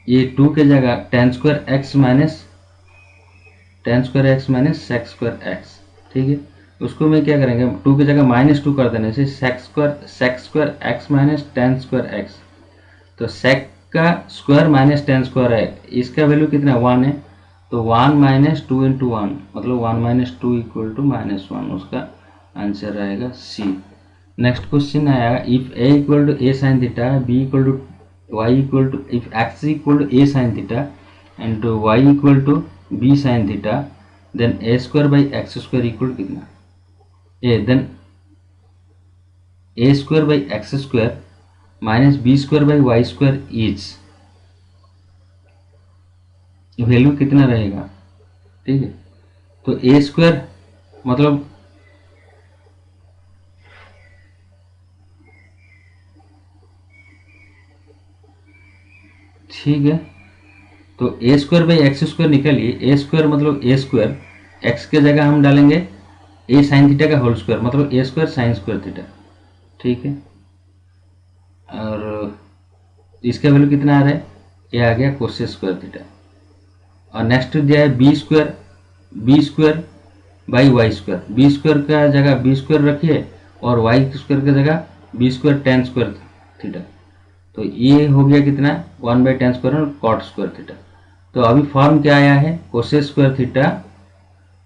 ये 2 के जगह tan² x minus sec² x। ठीक है, उसको मैं क्या करेंगे 2 की जगह -2 कर देने से sec² x minus tan² x, तो sec का स्क्वायर माइनस tan² है, इसका वैल्यू कितना 1 है, तो 1 माइनस 2 इंटू 1 मतलब 1 माइनस 2 इक्वल टू -1, उसका आंसर रहेगा सी। नेक्स्ट क्वेश्चन आया, if a equal to a sin theta, b equal to y equal to, if x equal to a sin theta and y equal to b sin theta, then a² equal कितना, then a² minus b² is value कितना रहेगा। ठीक है, तो a² मतलब ठीक है, तो a² x² निकालिए, a² मतलब a² x के जगह हम डालेंगे ए साइन थीटा का होल स्क्वायर मतलब ए स्क्वायर साइन स्क्वायर थीटा, ठीक है। और इसका वैल्यू कितना आ रहा है, ये आ गया कोसेक स्क्वायर थीटा। और नेक्स्ट दिया है b square by y square, b square का जगह बी स्क्वायर रखिए और वाई स्क्वायर की जगह b square tan square theta. तो ये हो गया कितना 1/10 स्क्वायर और कॉट स्क्वायर थीटा। तो अभी फॉर्म क्या आया है, cosec square theta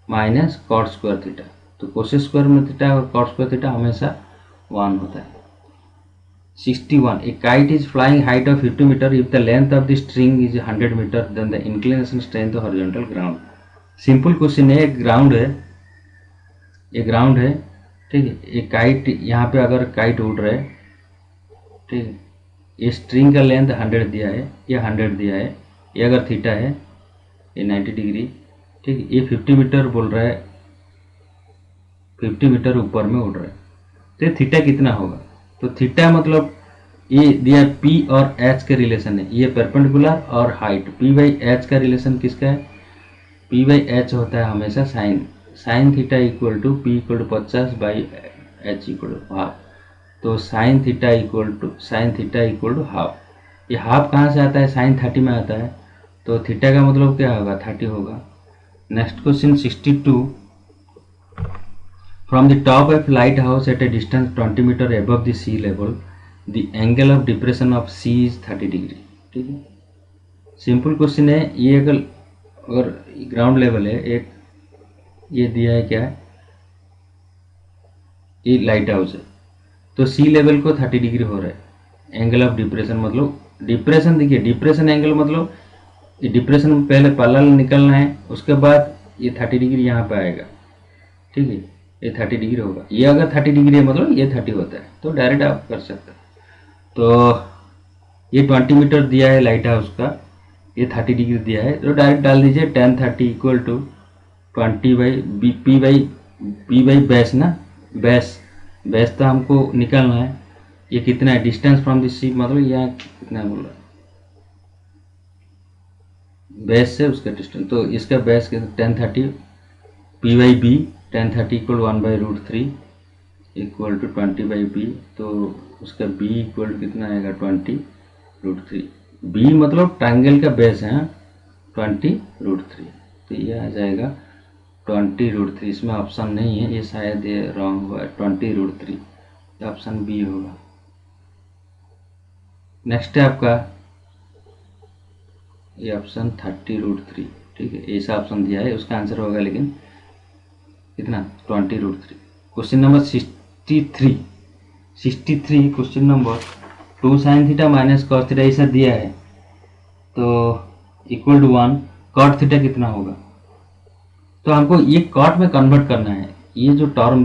minus cot square theta. तो कोसेक स्क्वायर में थीटा और कॉट स्क्वायर थीटा हमेशा 1 होता है। 61. A kite is flying height of 50 meter if the length of the string is 100 meter then the inclination strength of horizontal ground. Simple question है, एक ground है, ठीक है। एक काइट यहाँ पे अगर काइट उड़ रहा है, ठीक है, ये स्ट्रिंग का लेंथ 100 दिया है, ये 100 दिया है, ये अगर थीटा है ये 90 डिग्री, ठीक है। ये 50 मीटर बोल रहा है, 50 मीटर ऊपर में उड़ रहा है, तो थीटा कितना होगा। तो थीटा मतलब ये दिया P और H के रिलेशन है, ये परपेंडिकुलर और हाइट P बाई H का रिलेशन किसका है, P बाई H होता है हमेशा sine theta equal to P equal to 50 by H equal to half. तो sine theta equal to half. ये हाफ कहाँ से आता है, साइन 30 में आता है, तो थीटा का मतलब क्या होगा 30 होगा। Next question 62. From the top of lighthouse at a distance 20 meter above the sea level, the angle of depression of C is 30 degree, ठीक है। सिंपल क्वेश्चन है ये, अगर ग्राउंड लेवल है, एक ये दिया है क्या है, ये लाइट हाउस है, तो सी लेवल को 30 डिग्री हो रहा है। एंगल ऑफ डिप्रेशन मतलब डिप्रेशन, देखिए डिप्रेशन एंगल मतलब ये डिप्रेशन में पहले पैरेलल निकलना है, उसके बाद ये 30 डिग्री यहाँ पे आएगा, ठीक है। ये 30 डिग्री होगा, ये अगर 30 डिग्री है मतलब ये 30 होता है, तो डायरेक्ट आप कर सकते हैं। तो ये 20 मीटर दिया है लाइट हाउस का, ये 30 डिग्री दिया है, तो डायरेक्ट डाल दीजिए tan 30 equal to 20 by p by base ना, बेस तो हमको निकालना है। ये कितना है, डिस्टेंस फ्रॉम द सी मतलब यहाँ कितना बोल रहा है, बेस से उसका डिस्टेंस, तो इसका base tan 30 p by b, tan 30 equal 1/√3 equal to 20 by b, तो उसका b इक्वल टू कितना आएगा 20√3। b मतलब ट्रायंगल का बेस है 20√3, तो ये आ जाएगा 20√3। इसमें ऑप्शन नहीं है, ये शायद ये रॉन्ग हुआ है, 20√3 ऑप्शन बी होगा। नेक्स्ट है आपका ये ऑप्शन 30√3, ठीक है, ऐसा ऑप्शन दिया है, उसका आंसर होगा लेकिन कितना 20√3। Question number 63 question number 2 sine theta minus cos theta ऐसा दिया है, तो इक्वल टू 1 कॉट थीटा कितना होगा। तो हमको ये कॉट में कन्वर्ट करना है, ये जो टर्म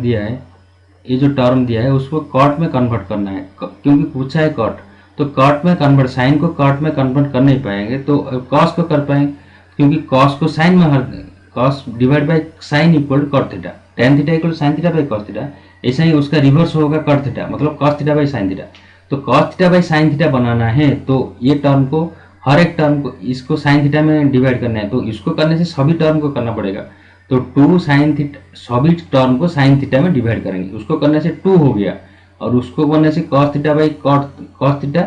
दिया है उसको कॉट में कन्वर्ट करना है, क्योंकि पूछा है कॉट, तो कॉट में कन्वर्ट, साइन को कॉट में कन्वर्ट कर नहीं पाएंगे तो कॉस को कर पाएंगे, क्योंकि कॉस को साइन में, cos divide by sine equal to cot theta, tan theta equal sine theta by cos theta. ऐसा ही उसका रिवर्स होगा कॉट थीटा मतलब cos theta by sine theta. तो cos theta by sine theta बनाना है, तो ये टर्म को, हर एक टर्म को, इसको साइन थीटा में डिवाइड करना है, तो इसको करने से सभी टर्म को करना पड़ेगा। तो 2 साइन थीटा, सभी टर्म को साइन थीटा में डिवाइड करेंगे, उसको करने से 2 हो गया, और उसको करने से cos theta by cos theta,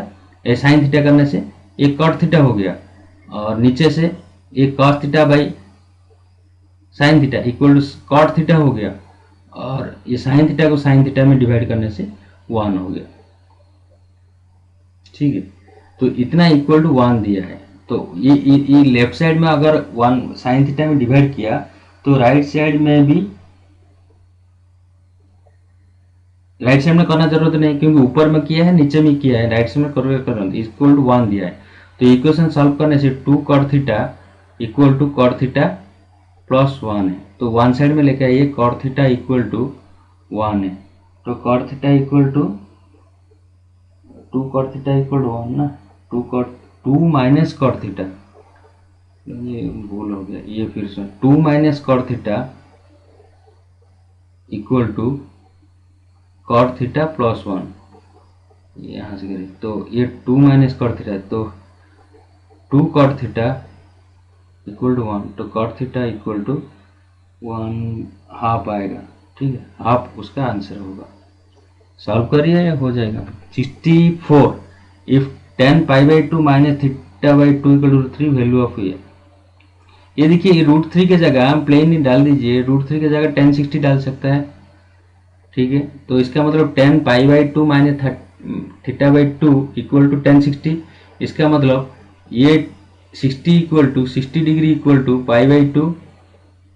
sine theta करने से एक कॉट थीटा हो गया, और नीचे से एक cos theta by sine theta equal to cot theta हो गया, और ये साइन थीटा को साइन थीटा में डिवाइड करने से 1 हो गया, ठीक है। तो इतना इक्वल टू 1 दिया है, तो ये लेफ्ट साइड में अगर 1 साइन थीटा में डिवाइड किया, तो राइट साइड में करना जरूरत नहीं, क्योंकि ऊपर में किया है नीचे में किया है, राइट साइड में करना इक्वल टू 1 दिया है। तो इक्वेशन सॉल्व करने से 2 cot theta equal to cot theta plus 1 है, तो 1 साइड में लेके आइए, कॉट थीटा इक्वल टू 1 है, तो cot theta equal to 2 cot theta equal to 1 ना, 2 माइनस कॉट थीटा, ये भूल हो गया, ये फिर से 2 minus cot theta equal to cot theta plus 1, यहाँ से करें तो ये 2 माइनस कॉट थीटा, तो 2 कॉट थीटा इक्वल टू 1, तो cot theta equal to 1 half आएगा, ठीक है, हाफ उसका आंसर होगा। सॉल्व करिए, हो जाएगा। 64 if tan pi by two minus theta by two equal to 3 value of ये देखिए √3 के जगह हम प्लेन ही डाल दीजिए, √3 के जगह tan 60 डाल सकता है। ठीक है, तो इसका मतलब tan pi by two minus theta by two equal to tan 60। इसका मतलब ये 60 equal to 60 degree equal to pi by two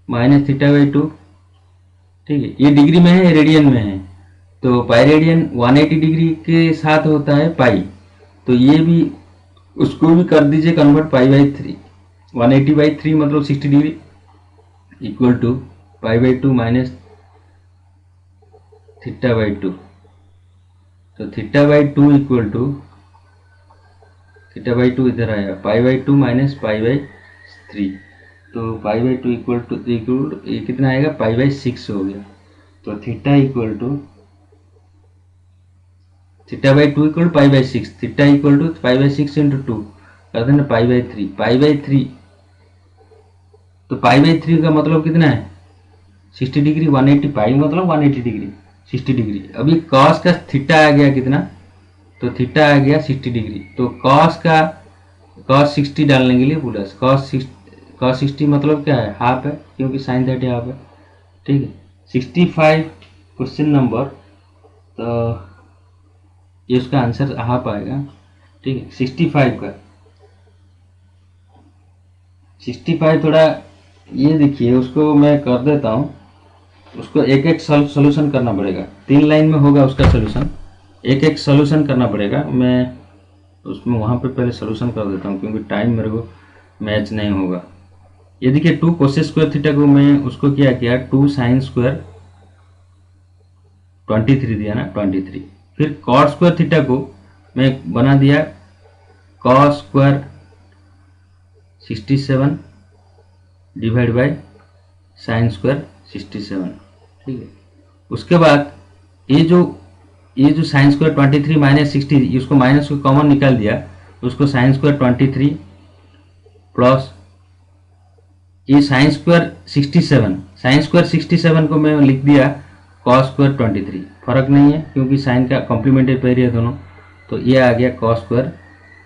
minus theta by two. ठीक है, ये डिग्री में है, रेडियन में है, तो पाई रेडियन 180 डिग्री के साथ होता है पाई, तो ये भी उसको भी कर दीजिए कन्वर्ट पाई बाई 3, 180 बाई 3 मतलब 60 degree equal to pi by two minus theta by two. तो theta by two equal to, theta by two इधर आएगा, pi by two minus pi by 3, तो pi by two equal to ये कितना आएगा, pi by 6 हो गया। तो theta equal to theta by two equal pi by 6, theta equal to pi by 6 into two करते हैं पाई बाई 3, पाई बाई 3, तो पाई बाई 3 का मतलब कितना है 60 डिग्री, 180 पाई मतलब 180 डिग्री 60 डिग्री। अभी कॉस का थीटा आ गया कितना, तो थीटा आ गया 60 डिग्री, तो कॉस 60 डालने के लिए प्लस कॉस 60 मतलब क्या है, हाफ है, क्योंकि साइन 30 हाफ है। ठीक है, 65 क्वेश्चन नंबर, तो ये उसका आंसर हाफ आएगा। ठीक है, 65 का 65 थोड़ा ये देखिए, उसको मैं कर देता हूँ, उसको एक एक सोल्यूशन करना पड़ेगा, 3 लाइन में होगा उसका सोल्यूशन, एक एक सोल्यूशन करना पड़ेगा। मैं उसमें वहाँ पे पहले सोल्यूशन कर देता हूँ, क्योंकि टाइम मेरे को मैच नहीं होगा। ये देखिए 2 कोसेक स्क्वायर थीटा को मैं उसको क्या किया, 2 साइन स्क्वायर 23 दिया ना 23, फिर कॉस स्क्वायर थीटा को मैं बना दिया cos square 67 divide by sine square 67। ठीक है, उसके बाद ये जो साइन स्क्वायर 23 माइनस 60, इसको माइनस को कॉमन निकाल दिया, उसको साइन स्क्वायर 23 प्लस ये साइन स्क्वायर 67, साइन स्क्वायर 67 को मैं लिख दिया कॉस स्क्वायर 23, फर्क नहीं है क्योंकि साइन का कॉम्प्लीमेंट्री पेयर है दोनों, तो ये आ गया कॉस स्क्वायर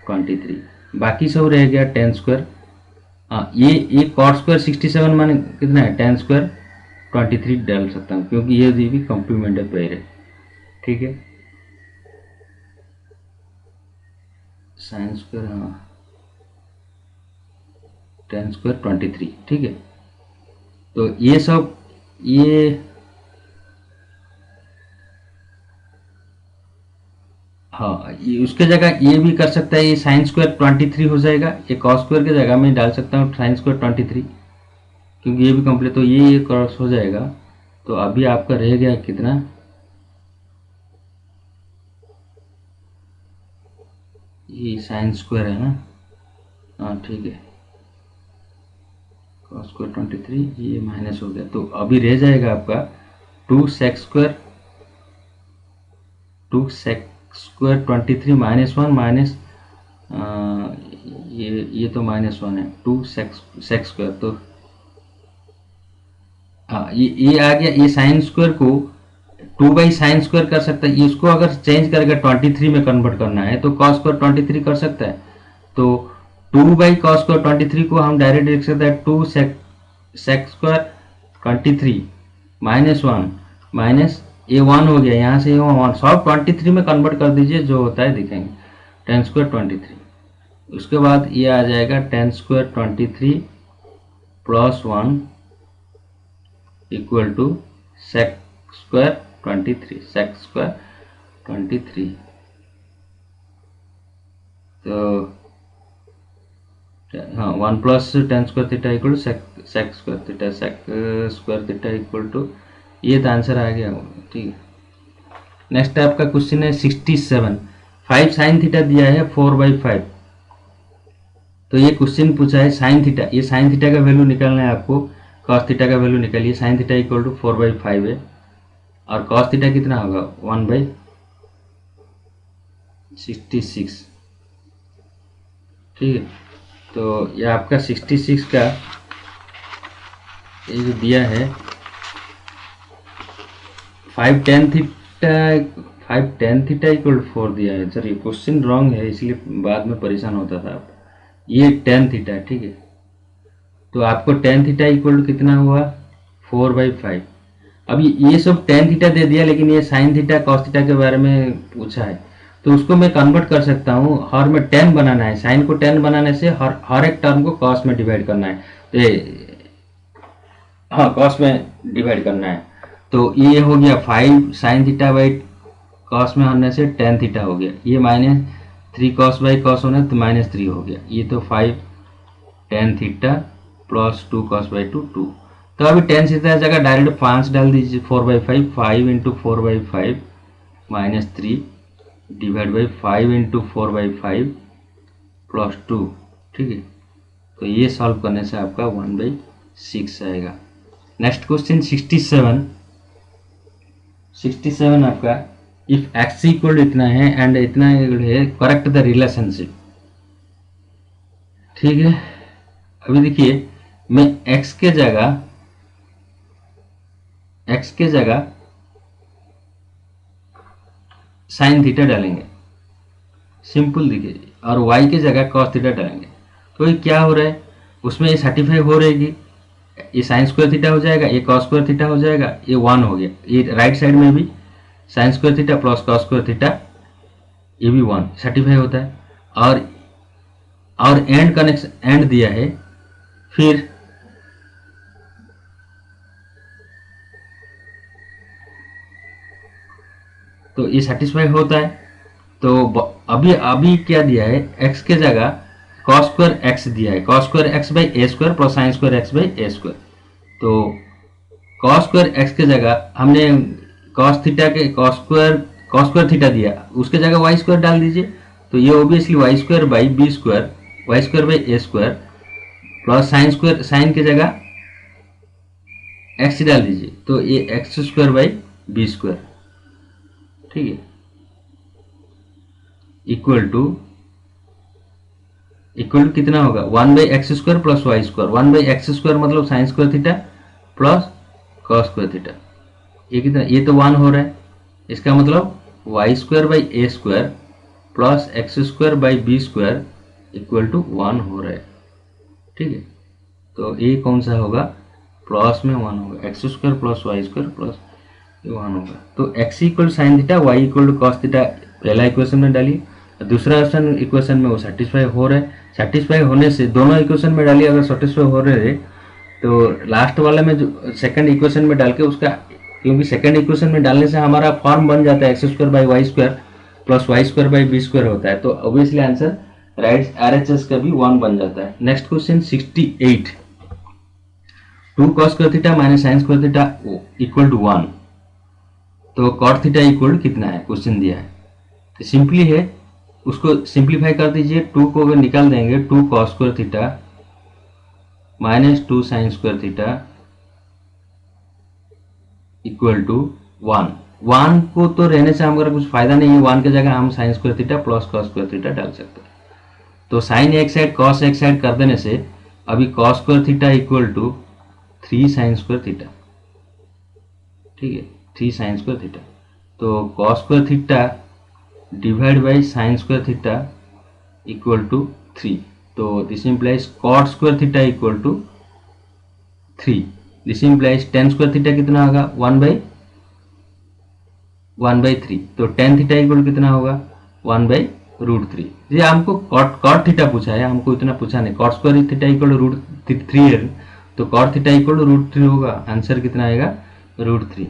23, बाकी सब रह गया टेन स्क्वायर। हाँ, ये कॉस स्क्वायर 67 माने कितना है, टेन स्क्वायर 23 डाल सकता हूँ, क्योंकि ये भी कॉम्प्लीमेंट्री पेयर है। ठीक है, साइन स्क्वायर, हाँ, टेन स्क्वायर 23। ठीक है, तो ये सब ये हाँ, ये उसके जगह ये भी कर सकता है, ये साइन स्क्वायर 23 हो जाएगा, ये कॉस स्क्वायर की जगह मैं डाल सकता हूँ साइन स्क्वायर 23, क्योंकि ये भी कंप्लीट, तो ये क्रॉस हो जाएगा। तो अभी आपका रह गया कितना, ये साइन स्क्वायर है ना, हाँ ठीक है, कॉस स्क्वायर 23 ये माइनस हो गया, तो अभी रह जाएगा आपका 2 सेक स्क्वायर 23 माइनस 1 माइनस ये तो -1 है, 2 सेक स्क्वायर, तो हाँ ये आ गया। ये साइन स्क्वायर को 2 बाई साइन स्क्वायर कर सकता है, इसको अगर चेंज करके 23 में कन्वर्ट करना है तो कॉस स्क्वायर 23 कर सकता है, तो 2 बाई कॉस स्क्वायर 23 को हम डायरेक्ट लिख सकते हैं 2 सेक स्क्वायर 23 -1 माइनस ये 1 हो गया, यहाँ से ये 1 सब 23 में कन्वर्ट कर दीजिए, जो होता है दिखेंगे, टेन स्क्वायर 23। उसके बाद ये आ जाएगा tan square 23 plus 1 equal to sec square 23, sec square 23। तो हाँ, 1 plus tan square theta equal to sec square theta, sec square theta equal to, ये तो आंसर आ गया। ठीक है, नेक्स्ट आपका क्वेश्चन है 67, 5 साइन थीटा दिया है 4/5, तो ये क्वेश्चन पूछा है साइन थीटा, ये साइन थीटा का वैल्यू निकालना है आपको, कॉस थीटा का वैल्यू निकालिए, साइन थीटा इक्वल टू 4/5 है, और कॉस थीटा कितना होगा 1/66। ठीक है, तो ये आपका 66 का ये जो दिया है, 5 tan थीटा इक्वल 4 दिया है सर, ये क्वेश्चन रॉन्ग है इसलिए बाद में परेशान होता था आप। ये tan थीटा है, ठीक है। तो आपको tan थीटा इक्वल कितना हुआ 4/5। अब ये सब tan थीटा दे दिया, लेकिन ये sin थीटा cos थीटा के बारे में पूछा है, तो उसको मैं कन्वर्ट कर सकता हूँ। हर में tan बनाना है, sin को tan बनाने से हर एक टर्म को cos में डिवाइड करना है, तो हाँ cos में डिवाइड करना है। तो ये हो गया 5 sin थीटा बाई cos में होने से tan थीटा हो गया, ये -3 cos बाई cos होने तो -3 हो गया, ये तो 5 tan theta plus 2 cos by 2 2। तो अभी tan थीटा जगह डायरेक्ट 5 डाल दीजिए, 4/5, 5 into 4/5 -3 divide by 5 into 4/5 plus 2, ठीक है। तो ये सॉल्व करने से आपका 1/6 आएगा। नेक्स्ट क्वेश्चन 67 आपका, इफ x इक्वल इतना है एंड इतना है, करेक्ट द रिलेशनशिप, ठीक है। अभी देखिए मैं x के जगह साइन थीटा डालेंगे, सिंपल देखिए, और y के जगह cos थीटा डालेंगे, तो ये क्या हो रहा है, उसमें ये 35 हो रहेगी, ये साइन स्क्वायर थीटा हो जाएगा, ये cos स्क्वायर थीटा हो जाएगा, ये 1 हो गया। ये राइट साइड में भी sign square theta plus cos square theta, ये भी 1 35 होता है। और एंड कनेक्शन एंड दिया है, फिर तो ये सेटिस्फाई होता है। तो अभी क्या दिया है, x के जगह cos स्क्वायर x दिया है, cos square x by a square plus sine square x by a square. तो cos स्क्वायर x के जगह हमने cos स्क्वायर थीटा दिया, उसके जगह y स्क्वायर डाल दीजिए, तो ये obviously y square by b square, y square by a square plus sine के जगह x डाल दीजिए, तो ये x square by b square, ठीक है, इक्वल टू कितना होगा 1/x square plus y square. 1/x square मतलब sine square theta plus cos square theta, ये कितना, ये तो 1 हो रहा है, इसका मतलब y square by a square plus x square by b square equal to 1 हो रहा है, ठीक है। तो ये कौन सा होगा, प्लस में 1 होगा, x square plus y square plus 1 होगा। तो x इक्वल sine theta, y equal to cos theta पहला इक्वेशन में डालिए, दूसरा इक्वेशन में वो सेटिस्फाई हो रहा है। सेटिस्फाई होने से दोनों इक्वेशन में डालिए, अगर सेटिस्फाई हो रहे हैं तो लास्ट वाले में जो सेकंड इक्वेशन में डाल के उसका, क्योंकि सेकंड इक्वेशन में डालने से हमारा फॉर्म बन जाता है x square by y square plus y square by b square होता है, तो ऑब्वियसली आंसर राइट RHS का भी 1 बन जाता है। Next question 68, 2 cos square theta minus sine square theta equal to 1, तो cot थीटा इक्वल कितना है, क्वेश्चन दिया है। तो सिंपली है, उसको सिंप्लीफाई कर दीजिए, 2 को अगर निकाल देंगे 2 cos square theta minus 2 sine square theta equal to 1 को तो रहने से हमारा कुछ फायदा नहीं है, 1 की जगह हम sign square theta plus cos square theta डाल सकते हैं। तो साइन एक साइड cos एक साइड कर देने से अभी cos square theta equal to 3 sine square theta, ठीक है, 3 साइन स्क्वायर थीटा। तो cos square theta divide by sine square theta equal to 3, तो this implies cot square theta equal to 3, this implies tan square theta कितना होगा 1/3, तो tan theta equal कितना होगा 1/√3। ये हमको cot थीटा पूछा है, हमको इतना पूछा नहीं, cot स्क्वायर थीटा इक्वल √3 है, तो cot थीटा इक्वल √3 होगा, आंसर कितना आएगा √3,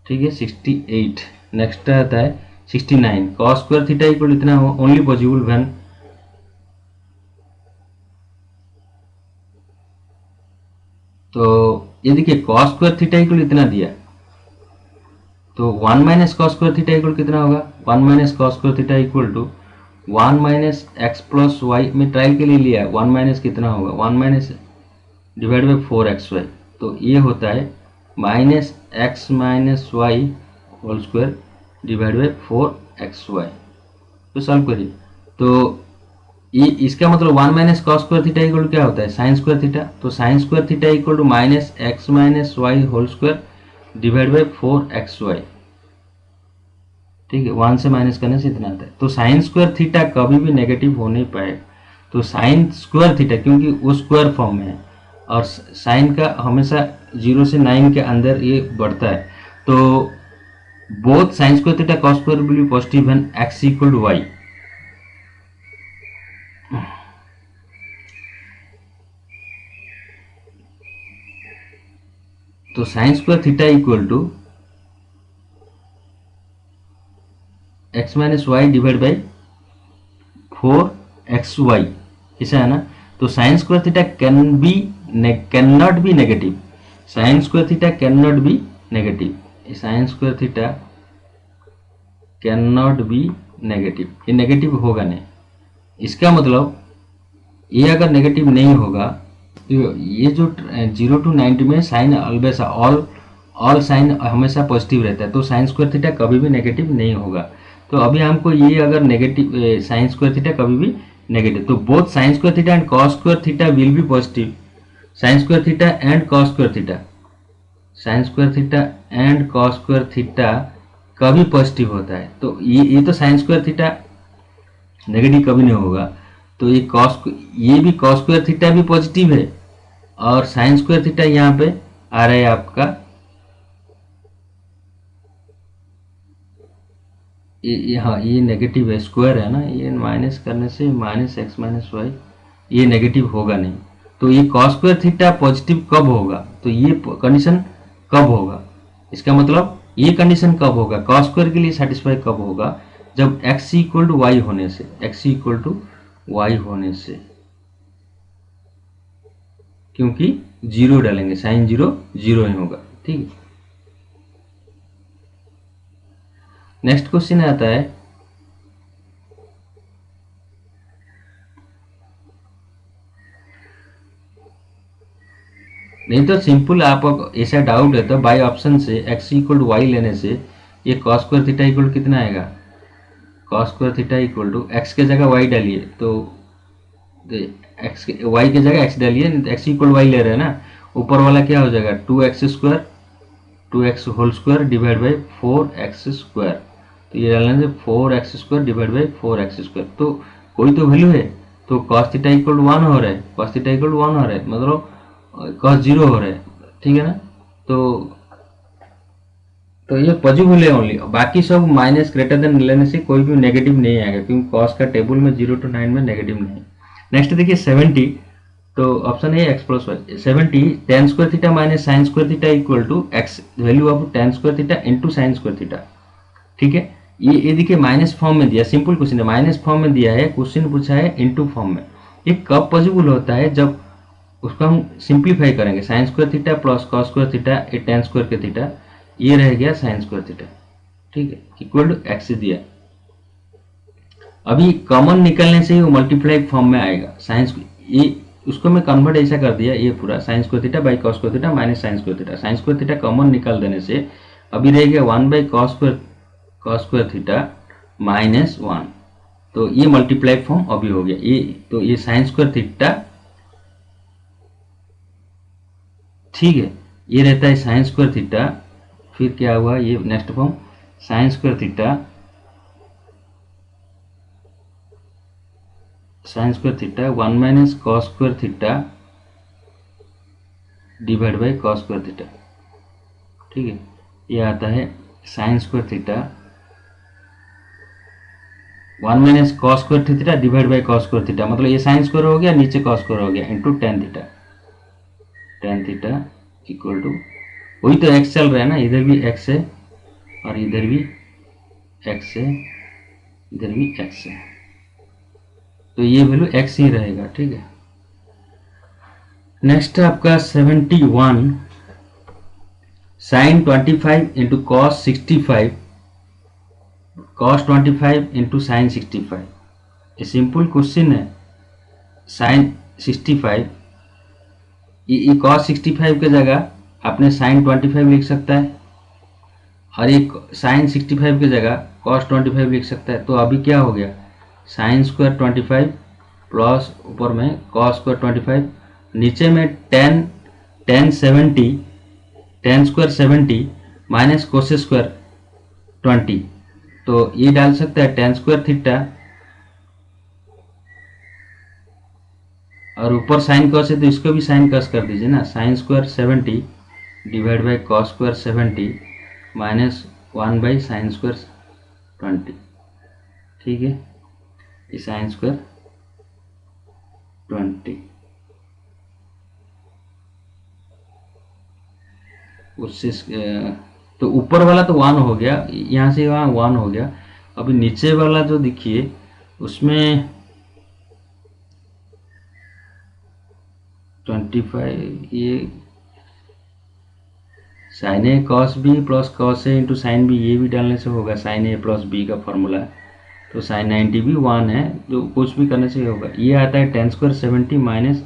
ठीक है। 68 नेक्स्ट आता है 69, cos स्क्वायर थीटा इक्वल इतना हो, ओनली पॉसिबल व्हेन, तो ये देखिए cos स्क्वायर थीटा इक्वल इतना दिया, तो 1 minus cos square theta equal कितना होगा, 1 minus cos square theta equal to 1 minus x plus y, में ट्रायल के लिए लिया, 1 माइनस कितना होगा 1 माइनस डिवाइड बाई 4xy, तो ये होता है minus x minus y whole square divide by 4xy। तो सॉल्व करिए, तो ये इसका मतलब 1 minus cos square theta equal क्या होता है साइन स्क्वायर थीटा, तो sine square theta equal to minus x minus y whole square divide by 4xy, ठीक है, 1 से माइनस करने से इतना आता है। तो साइन स्क्वायर थीटा कभी भी नेगेटिव हो नहीं पाएगा। तो साइन स्क्वायर थीटा क्योंकि वो स्क्वायर फॉर्म में है और साइन का हमेशा 0 से 9 के अंदर ये बढ़ता है। तो both sine square theta cos square will be positive when x equal to y। तो sine square theta equal to x minus y divide by 4xy, ऐसा है ना। तो sine square theta can not be negative. Sine square theta can not be negative. Sine square theta can not be negative, ये negative होगा नहीं। इसका मतलब ये अगर नेगेटिव नहीं होगा तो ये जो 0 to 90 में साइन हमेशा ऑल साइन हमेशा पॉजिटिव रहता है। तो साइन स्क्वायर थीटा कभी भी नेगेटिव नहीं होगा। तो अभी हमको ये अगर नेगेटिव साइन स्क्वायर थीटा कभी भी नेगेटिव, तो both sine square theta and cos square theta will be positive. Sign square theta and cos square theta, sign square theta and cos square theta कभी पॉजिटिव होता है। तो ये तो sine square theta negative कभी नहीं होगा। तो ये भी कॉस स्क्वायर थीटा भी पॉजिटिव है और साइन स्क्वायर थीटा यहाँ पे आ रहा है आपका हाँ ये नेगेटिव है, स्क्वायर है ना, ये माइनस करने से माइनस एक्स माइनस वाई ये नेगेटिव होगा नहीं। तो ये कॉस स्क्वायर थीटा पॉजिटिव कब होगा, तो ये कंडीशन कब होगा, इसका मतलब ये कंडीशन कब होगा, कॉस स्क्वायर के लिए सेटिस्फाई कब होगा, जब x इक्वल टू वाई होने से, x इक्वल टू वाई होने से, क्योंकि जीरो डालेंगे, साइन जीरो जीरो ही होगा। ठीक है, नेक्स्ट क्वेश्चन आता है नहीं तो सिंपल, आप ऐसा डाउट है तो बाय ऑप्शन से x इक्वल टू वाई लेने से ये कॉस स्क्वायर थीटा इक्वल कितना आएगा, cos square theta equal to x के जगह वाई डालिए, तो एक्स वाई के जगह एक्स डालिए, एक्स इक्वल वाई ले रहे हैं ना, ऊपर वाला क्या हो जाएगा 2x square 2x whole square divide by 4x square. तो ये डालने से 4x square divide by 4x square, तो कोई तो वैल्यू है, तो कॉस थीटा इक्वल टू 1 हो रहा है, कॉस थीटा इक्वल टू 1 हो रहा है, मतलब कॉस 0 हो रहा है। ठीक है ना, तो ये पॉजिटिव है ओनली, बाकी सब माइनस ग्रेटर देन लेने से कोई भी नेगेटिव नहीं आएगा, क्योंकि कॉस का टेबल में 0 to 9 में नेगेटिव नहीं। नेक्स्ट देखिए 70, तो ऑप्शन है x plus y. 70 tan square theta minus sine square theta equal to x, value of tan square theta into sine square theta. ठीक है, ये देखिए माइनस फॉर्म में दिया, सिंपल क्वेश्चन है, माइनस फॉर्म में दिया है, क्वेश्चन पूछा है इंटू फॉर्म में। ये कब पॉसिबल होता है, जब उसको हम सिंप्लीफाई करेंगे, sign square theta plus cos square theta ये tan स्क्वायर के थीटा, ये रह गया साइन स्क्वायर थीटा। ठीक है, इक्वल टू एक्स से दिया, अभी कॉमन निकलने से ही वो मल्टीप्लाई फॉर्म में आएगा। साइंस ये उसको मैं कन्वर्ट ऐसा कर दिया, ये पूरा sign square theta by cos square theta minus sine square theta, sign square theta common निकाल देने से अभी रह गया 1 by cos square theta minus 1, तो ये मल्टीप्लाई फॉर्म अभी हो गया ये, तो ये साइन स्क्वायर थीटा, ठीक है, ये रहता है साइन स्क्वायर थीटा, फिर क्या हुआ ये next form sign square theta sine square theta 1 minus cos square theta divide by cos square theta. ठीक है, ये आता है sine square theta 1 minus cos square theta divide by cos square theta, मतलब ये साइन स्क्वायर हो गया, नीचे कॉस स्क्वायर हो गया, into tan theta equal to, वही तो x चल रहा है ना, इधर भी x है और इधर भी x है, इधर भी x है, तो ये वैल्यू x ही रहेगा। ठीक है, नेक्स्ट आपका 71 sine 25 into cos 65 cos 25 into sine 65, ये सिंपल क्वेश्चन है। साइन 65 ये कॉस 65 के जगह आपने साइन 25 लिख सकता है और एक साइन 65 की जगह कॉस 25 लिख सकता है। तो अभी क्या हो गया, साइन स्क्वायर 25 प्लस ऊपर में कॉस स्क्वायर 25, नीचे में tan square 70 minus cos square 20, तो ये डाल सकता है tan स्क्वायर थीटा, और ऊपर साइन कॉस है तो इसको भी साइन कॉस कर दीजिए ना, sine square 70 divide by cos square 70 minus 1 by sine square 20। ठीक है, ये साइन स्क्वायर 20, उससे तो ऊपर वाला तो 1 हो गया, यहाँ से वहाँ 1 हो गया। अभी नीचे वाला जो देखिए उसमें 25, ये sign A cos B plus cos A into sine B, ये भी डालने से होगा, साइन ए प्लस बी का फॉर्मूला। तो साइन 90 भी 1 है, जो कुछ भी करने से होगा। ये आता है tan square 70 minus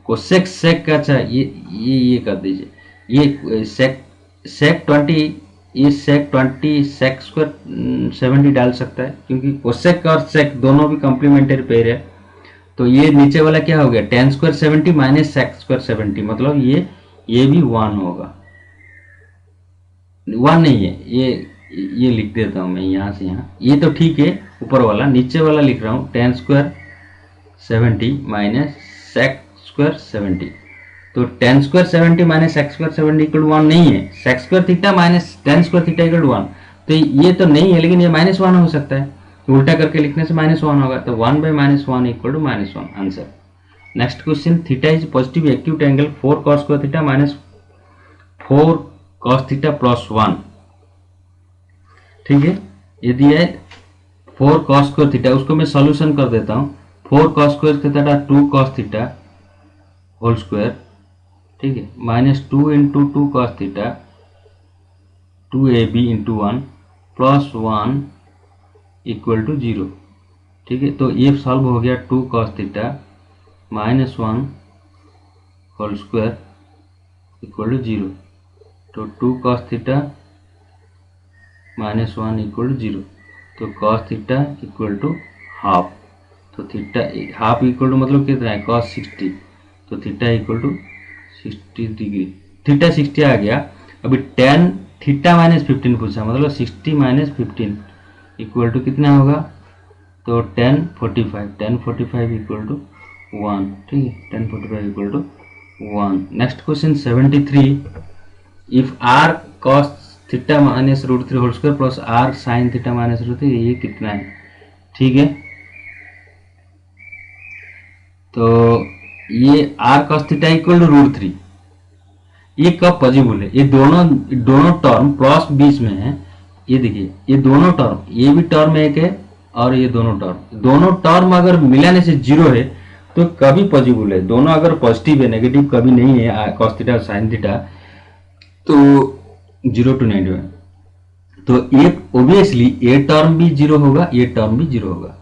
cosec sec का, अच्छा ये कर दीजिए, ये सेक 20, ये सेक 20 सेक स्क्वायर 70 डाल सकता है, क्योंकि कोसेक और सेक दोनों भी कॉम्प्लीमेंट्री पेयर है। तो ये नीचे वाला क्या हो गया, tan square 70 minus sec square 70, मतलब ये भी 1 होगा, 1 नहीं है, ये लिख देता हूँ मैं यहाँ से यहाँ, ये तो ठीक है ऊपर वाला। नीचे वाला लिख रहा हूँ tan square 70 minus sec square 70। तो tan square 70 minus sec square 70 equal 1 नहीं है, sec square theta minus tan square theta equal 1, तो ये तो नहीं है, लेकिन ये -1 हो सकता है, तो उल्टा करके लिखने से -1 होगा। तो 1 बाई -1 equal to -1 answer. Next question, theta is positive acute angle 4 cos square theta minus 4 cos theta plus 1। ठीक है, ये दिया है 4 cos स्क्वायर थीटा, उसको मैं सॉल्यूशन कर देता हूँ। 4 cos square theta 2 cos theta whole square, ठीक है, minus 2 into 2 cos theta 2ab into 1 plus 1 equal to 0। ठीक है, तो ये सॉल्व हो गया 2 cos theta minus 1 whole square equal to 0। तो 2 cos theta minus 1 equal to 0, तो cos theta equal to half. तो थीटा हाफ इक्वल टू मतलब कितना है, cos 60, तो theta equal to 60 degree, theta 60 आ गया। अभी tan थीटा माइनस 15 पूछा, मतलब 60 माइनस 15 इक्वल टू कितना होगा, तो tan 45 इक्वल टू 1। ठीक है, tan 45 equal to 1। Next question 73, if r cos theta minus √3 whole square plus r sine theta minus √3, ये कितना है। ठीक है, तो ये r cos theta equal to √3, ये कब पॉजिबल है, ये दोनों टर्म प्लस बीच में है। ये देखिए, ये दोनों टर्म, ये भी टर्म एक है और ये दोनों टर्म अगर मिलाने से 0 है तो कभी पॉजिबल है। दोनों अगर पॉजिटिव है, नेगेटिव कभी नहीं है, cos थीटा और साइन थीटा, तो 0 to 90 है। तो ये ऑब्वियसली ये टर्म भी 0 होगा, ये टर्म भी 0 होगा।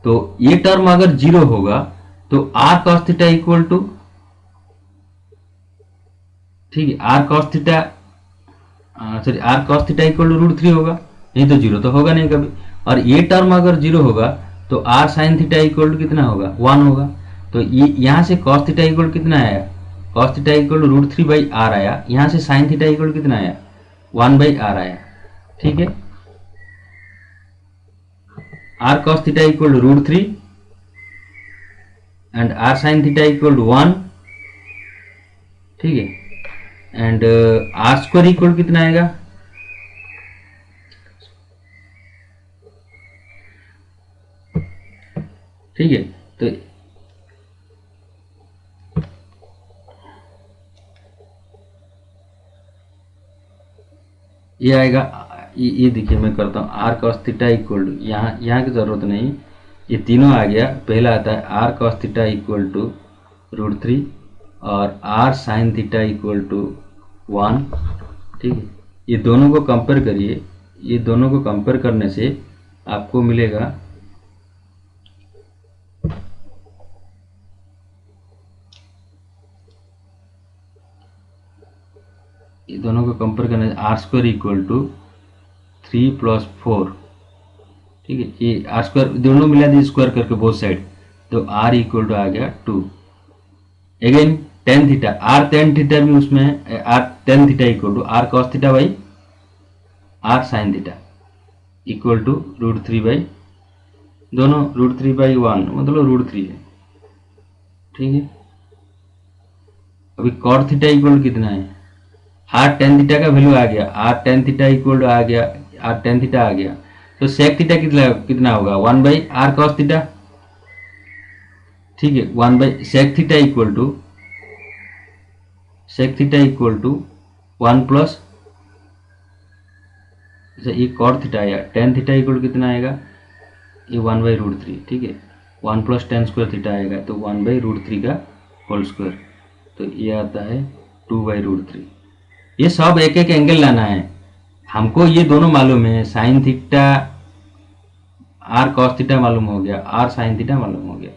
तो ये टर्म अगर 0 होगा तो r cos theta equal to, ठीक है, r cos theta equal to √3 होगा, नहीं तो 0 तो होगा नहीं कभी। और ये टर्म अगर 0 होगा तो r sine theta equal to कितना होगा, 1 होगा। तो ये यहाँ से cos थीटा इक्वल कितना आया, cos theta equal to √3 by r आया, यहाँ से साइन थीटा इक्वल कितना आया, 1 बाई r आया। ठीक है, r cos theta equal to √3 and r sine theta equal to 1। ठीक है, एंड r स्क्वायर इक्वल कितना आएगा, ठीक है, तो ये आएगा, ये देखिए मैं करता हूँ, r cos theta equal to, यहाँ की जरूरत नहीं, ये तीनों आ गया। पहला आता है r cos theta equal to √3 और r sine theta equal to 1। ठीक है, ये दोनों को कंपेयर करिए, ये दोनों को कंपेयर करने से आपको मिलेगा ये दोनों को कंपेयर करने से r square equal to 3 plus 4। ठीक है, ये r स्क्वायर दोनों मिला दिए स्क्वायर करके बोथ साइड, तो r इक्वल टू आ गया 2। Again tan theta, r tan theta भी उसमें है, r tan theta equal to r cos theta by r sine theta. Equal to √3 दोनों √3/1 मतलब √3 है, ठीक है। अभी cot थीटा इक्वल कितना है, आर टेन थीटा का वैल्यू आ गया, आर टेन थीटा इक्वल आ गया, आर टेन थीटा आ गया, तो सेक थीटा कितना कितना होगा 1/r cos थीटा, ठीक है। 1 sec theta equal to 1 plus, ये कॉट थीटा आया, टेन थीटा इक्वल कितना आएगा, ये 1/√3, ठीक है। 1 प्लस टेन स्क्वायर थीटा आएगा तो 1/√3 का होल स्क्वायर, तो ये आता है 2/√3। ये सब एक एक एंगल लाना है हमको, ये दोनों मालूम है, sine theta or cos theta मालूम हो गया, आर साइन थीटा मालूम हो गया।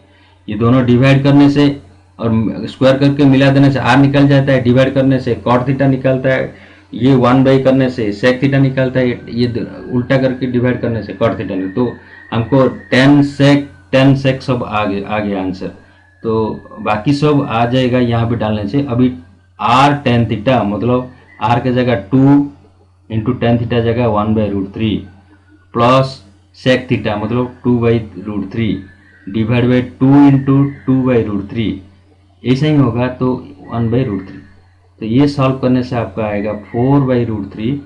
ये दोनों डिवाइड करने से और स्क्वायर करके मिला देने से आर निकल जाता है, डिवाइड करने से कॉट थीटा निकलता है, ये 1 करने से सेक थीटा निकलता है, ये उल्टा करके डिवाइड करने से कॉट थीटा नहीं। तो हमको टेन सेक सब आ गया आंसर, तो बाकी सब आ जाएगा यहाँ पे डालने से। अभी आर टेन थीटा मतलब आर के जगह 2 इंटू टेन थीटा जगह 1/√3 प्लस सेक थीटा मतलब 2/√3 डिवाइड बाई 2 इंटू 2/√3, ऐसा ही होगा तो 1/√3। तो ये सॉल्व करने से आपका आएगा 4/√3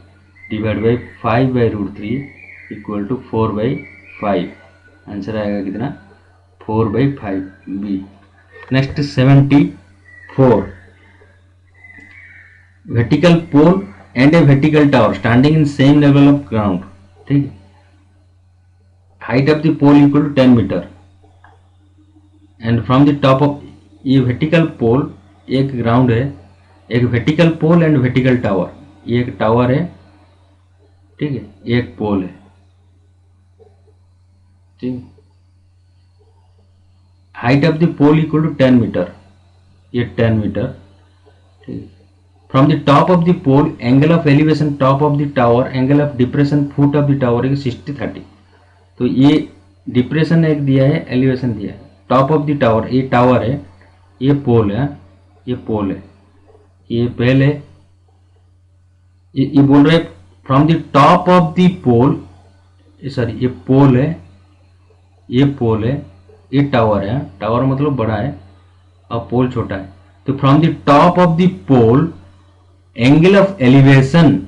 divide by 5/√3 equal to 4/5। Answer आएगा कितना 4/5 B. Next 74, vertical pole and a vertical tower standing in same level of ground, ठीक है। Height of the pole equal to 10 metre and from the top of, ये vertical pole एक ground है, एक vertical pole and vertical tower, ये एक tower है, ठीक है, एक पोल है, ठीक। Height of the pole equal to 10 metre, ये 10 मीटर, ठीक। From the top of the pole angle of elevation top of the tower, angle of depression foot of the tower है 60-30। तो ये डिप्रेशन एक दिया है, एलिवेशन दिया है। टॉप ऑफ द टावर, ये टावर है, ये पोल है, ये पोल है, ये पहले ये बोल रहे from the top of the pole, sorry ये पोल है, ये पोल है, ये टावर है, टावर मतलब बड़ा है और पोल छोटा है। तो from the top of the pole angle of elevation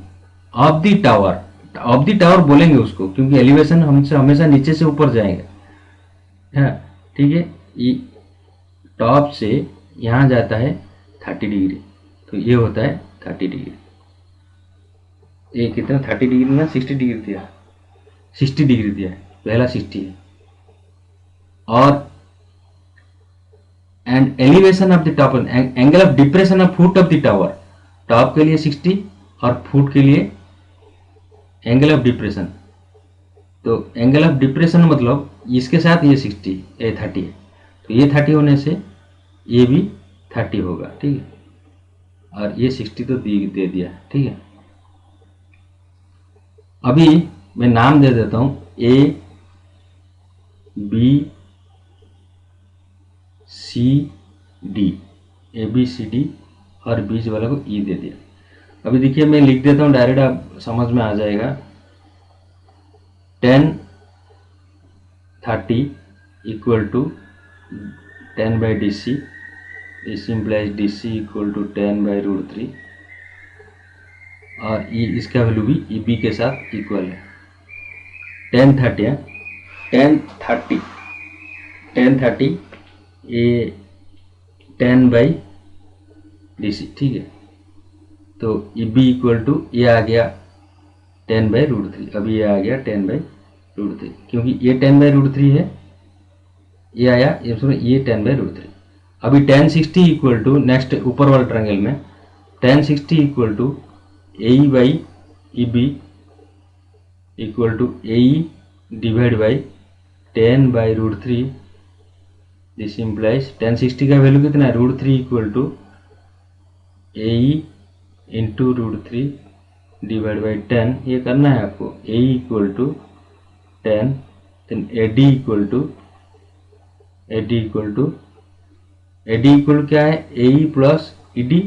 of the tower, of the tower बोलेंगे उसको क्योंकि एलिवेशन हमसे हमेशा नीचे से ऊपर जाएगा, ठीक है। ये टॉप से यहाँ जाता है 30 डिग्री, तो ये होता है 30 डिग्री। ये कितना 30 डिग्री ना 60 डिग्री दिया, 60 डिग्री दिया है, पहला 60 है। और and elevation of the top, angle of depression of foot of the tower, top के लिए 60 और फुट के लिए एंगल ऑफ डिप्रेशन। तो एंगल ऑफ डिप्रेशन मतलब इसके साथ ये 60 ये 30 है, तो ये 30 होने से ये भी 30 होगा, ठीक है। और ये 60 तो दे दिया, ठीक है। अभी मैं नाम दे देता हूं A B C D, ABCD और बीच वाला को E दे दिया। अभी देखिए मैं लिख देता हूं डायरेक्ट, आप समझ में आ जाएगा। 10-30 equal to 10/DC, this implies DC equal to 10/√3 और ये इसका वैल्यू भी EB के साथ इक्वल है। 10-30 है, 10-30 ये 10/DC, ठीक है। तो EB इक्वल टू ये आ गया 10/√3, अभी ये आ गया 10/√3 क्योंकि ये 10/√3 है, ये आया ये 10/√3। अभी 10-60 इक्वल टू नेक्स्ट ऊपर वाले ट्रायंगल में 10-60 equal to AE/EB equal to AE divide by 10/√3, this implies 10-60 का वैल्यू कितना है √3 equal to AE into √3 divide by 10। ये करना है आपको, AE equal to 10, then AD equal क्या है AE प्लस ED,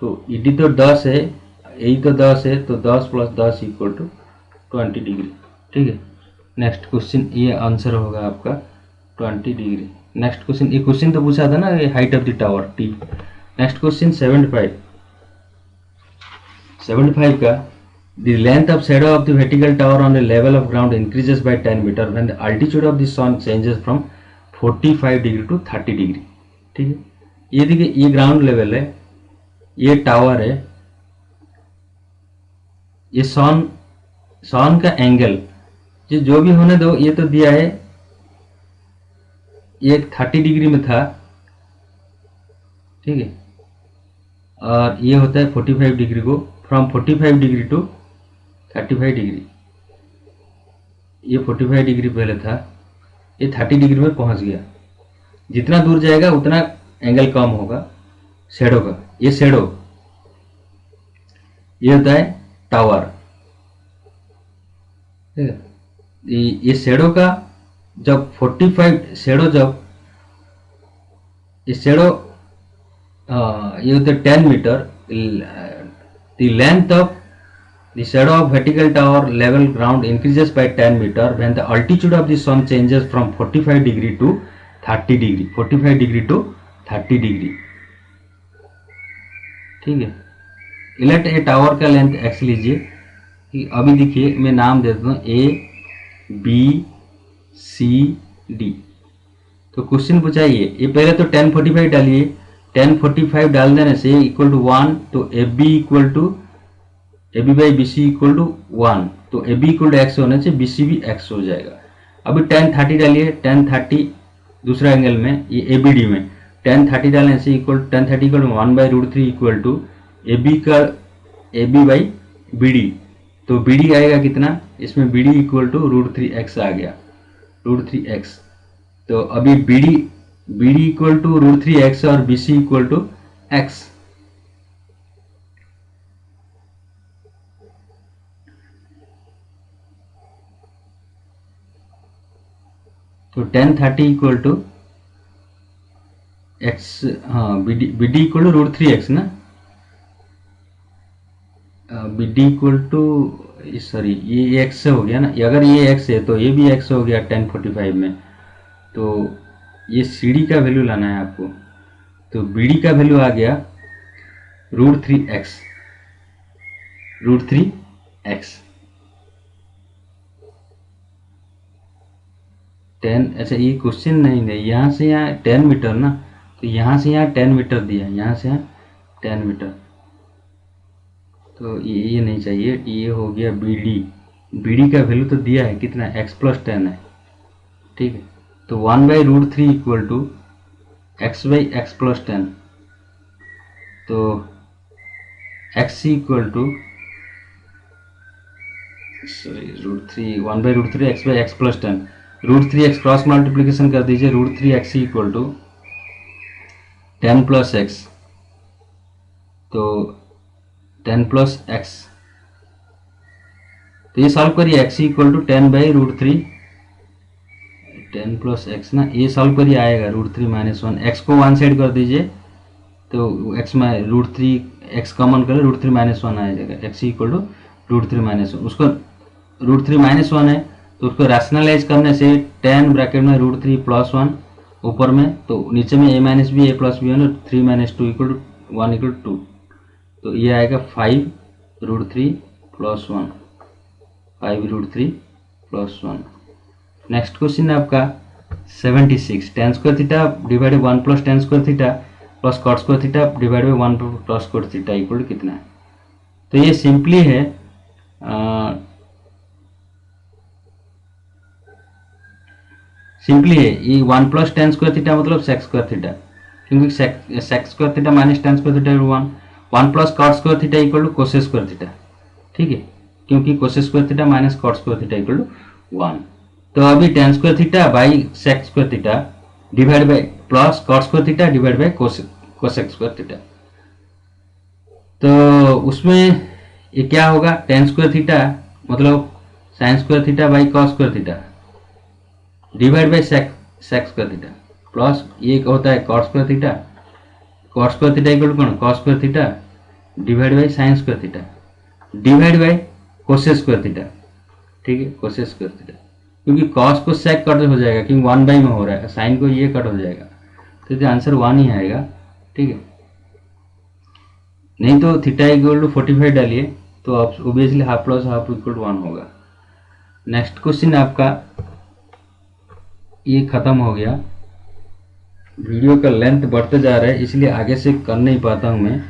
तो ED तो 10 है, AE तो 10 है, तो 10 + 10 इक्वल टू 20 डिग्री। ठीक है। नेक्स्ट क्वेश्चन, ये आंसर होगा आपका 20 डिग्री। नेक्स्ट क्वेश्चन, ये क्वेश्चन तो पूछा था ना, ये height of the tower T. Next question 75 का, the length of shadow of the vertical tower on the level of ground increases by 10 metre when the altitude of the sun changes from 45 degree to 30 degree. ठीक है, ये देखिए, ये ground level है, ये tower है, ये सन का एंगल, ये जो भी होने दो, ये तो दिया है, ये 30 डिग्री में था, ठीक है, और ये होता है 45 डिग्री को, फ्रॉम 45 डिग्री टू 35 डिग्री। ये 45 डिग्री पहले था, ये 30 डिग्री में पहुंच गया। जितना दूर जाएगा उतना एंगल कम होगा शैडो का। ये शैडो, ये होता है टावर, ठीक है। ये शैडो का जब 45 शैडो, जब ये शैडो ये होता है 10 metre, the length of the shadow of vertical tower level ground increases by 10 meter when the altitude of the sun changes from 45 degree to 30 degree, 45 degree to 30 degree, ठीक है। Elect ए tower का length x लीजिए, कि अभी देखिए मैं नाम देता हूँ ए बी सी डी। तो क्वेश्चन पूछा ये पहले तो 1045 डालिए, 1045 डाल देने से इक्वल टू 1, तो A B equal to A B by B C equal to 1, तो A B equal to X होने से बी सी भी एक्स हो जाएगा। अभी 1030 डालिए, 1030 दूसरा एंगल में, ये ए बी डी में 1030 डालने से equal 1030 equal to 1/√3 equal to A b का a B by B d. तो बी डी आएगा कितना, इसमें b D equal to √3x आ गया, √3x। तो अभी B D equal to √3x और B C equal to x. तो 1030 इक्वल टू एक्स, हाँ B D equal to √3x ना, B D equal to, sorry ये x से हो गया ना, अगर ये x है तो ये भी x हो गया 1045 में। तो ये सी डी का वैल्यू लाना है आपको, तो बी डी का वैल्यू आ गया √3x, √3x 10। अच्छा ये क्वेश्चन नहीं है, यहाँ से यहाँ 10 मीटर ना, तो यहाँ से यहाँ 10 मीटर दिया, यहाँ से यहाँ 10 मीटर, तो ये नहीं चाहिए। ये हो गया बी डी का वैल्यू तो दिया है कितना, x + 10 है, ठीक है। तो 1/√3 इक्वल टू x/x + 10, तो x equal to, sorry √3, 1/√3 x/x + 10, √3x cross multiplication कर दीजिए, √3x इक्वल टू 10 + x, तो 10 + x, तो ये सॉल्व करिए, x इक्वल टू 10/√3, 10 + x ना, ये सॉल्व करिए आएगा √3 - 1, x को वन साइड कर दीजिए, तो x में √3x कॉमन करें, √3 - 1 आ जाएगा, x इक्वल टू √3 - 1, उसको √3 - 1 है तो उसको रैशनलाइज करने से 10 ब्रैकेट में √3 + 1 ऊपर में, तो नीचे में a - b a + b 3 - 2 equal to 1 equal to 2, तो ये आएगा 5√3 + 1, 5√3 + 1। नेक्स्ट क्वेश्चन है आपका 76, tan² theta divided 1 + tan² theta plus cot² theta divided 1 + cos² theta equal कितना है। तो ये सिंपली है, सिंपली है, ये 1 + tan² थीटा मतलब sec² थीटा, क्योंकि sec² theta minus tan² theta 1 + cot² theta equal to cos² theta, ठीक है, क्योंकि cos² theta minus cot² theta equal to 1। तो अभी tan² theta by sec² theta divide by plus cot² theta divide by cosec² theta, तो उसमें ये क्या होगा, tan² थीटा मतलब sin² theta by cos² theta divide by sec² theta, plus ये होता है cot² theta, cot² theta equal to कौन, cos² theta divide by sin² theta divide by cos² theta. ठीक है, कोशिश करते रहे, क्योंकि कॉस को सेक कट हो जाएगा क्योंकि 1 में हो रहा है, साइन को ये कट हो जाएगा, तो आंसर 1 ही आएगा। ठीक है, नहीं तो थीटा इक्वल टू 45 डालिए तो obviously half plus half equal to 1 होगा। नेक्स्ट क्वेश्चन आपका ये खत्म हो गया। वीडियो का लेंथ बढ़ते जा रहा है इसलिए आगे से कर नहीं पाता हूँ मैं,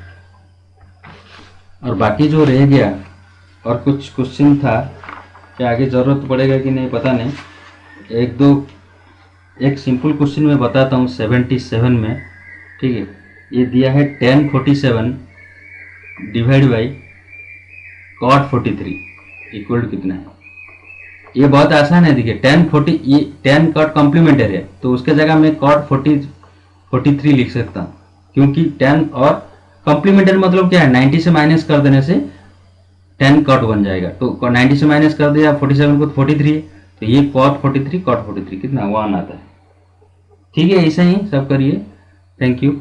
और बाकी जो रह गया और कुछ क्वेश्चन था कि आगे ज़रूरत पड़ेगा कि नहीं पता नहीं, एक सिंपल क्वेश्चन मैं बताता हूँ 77 में। ठीक है, ये दिया है tan 47 divide by cot 43 equal to कितना है। ये बहुत आसान है, देखिए ये tan cot कॉम्प्लीमेंटरी है तो उसके जगह मैं cot 43 लिख सकता हूँ, क्योंकि tan और कॉम्प्लीमेंटरी मतलब क्या है, 90 से माइनस कर देने से tan cot बन जाएगा, तो 90 से माइनस कर दिया 47 को, 43 है तो ये cot 43 कितना 1 आता है। ठीक है, ऐसा ही सब करिए। Thank you.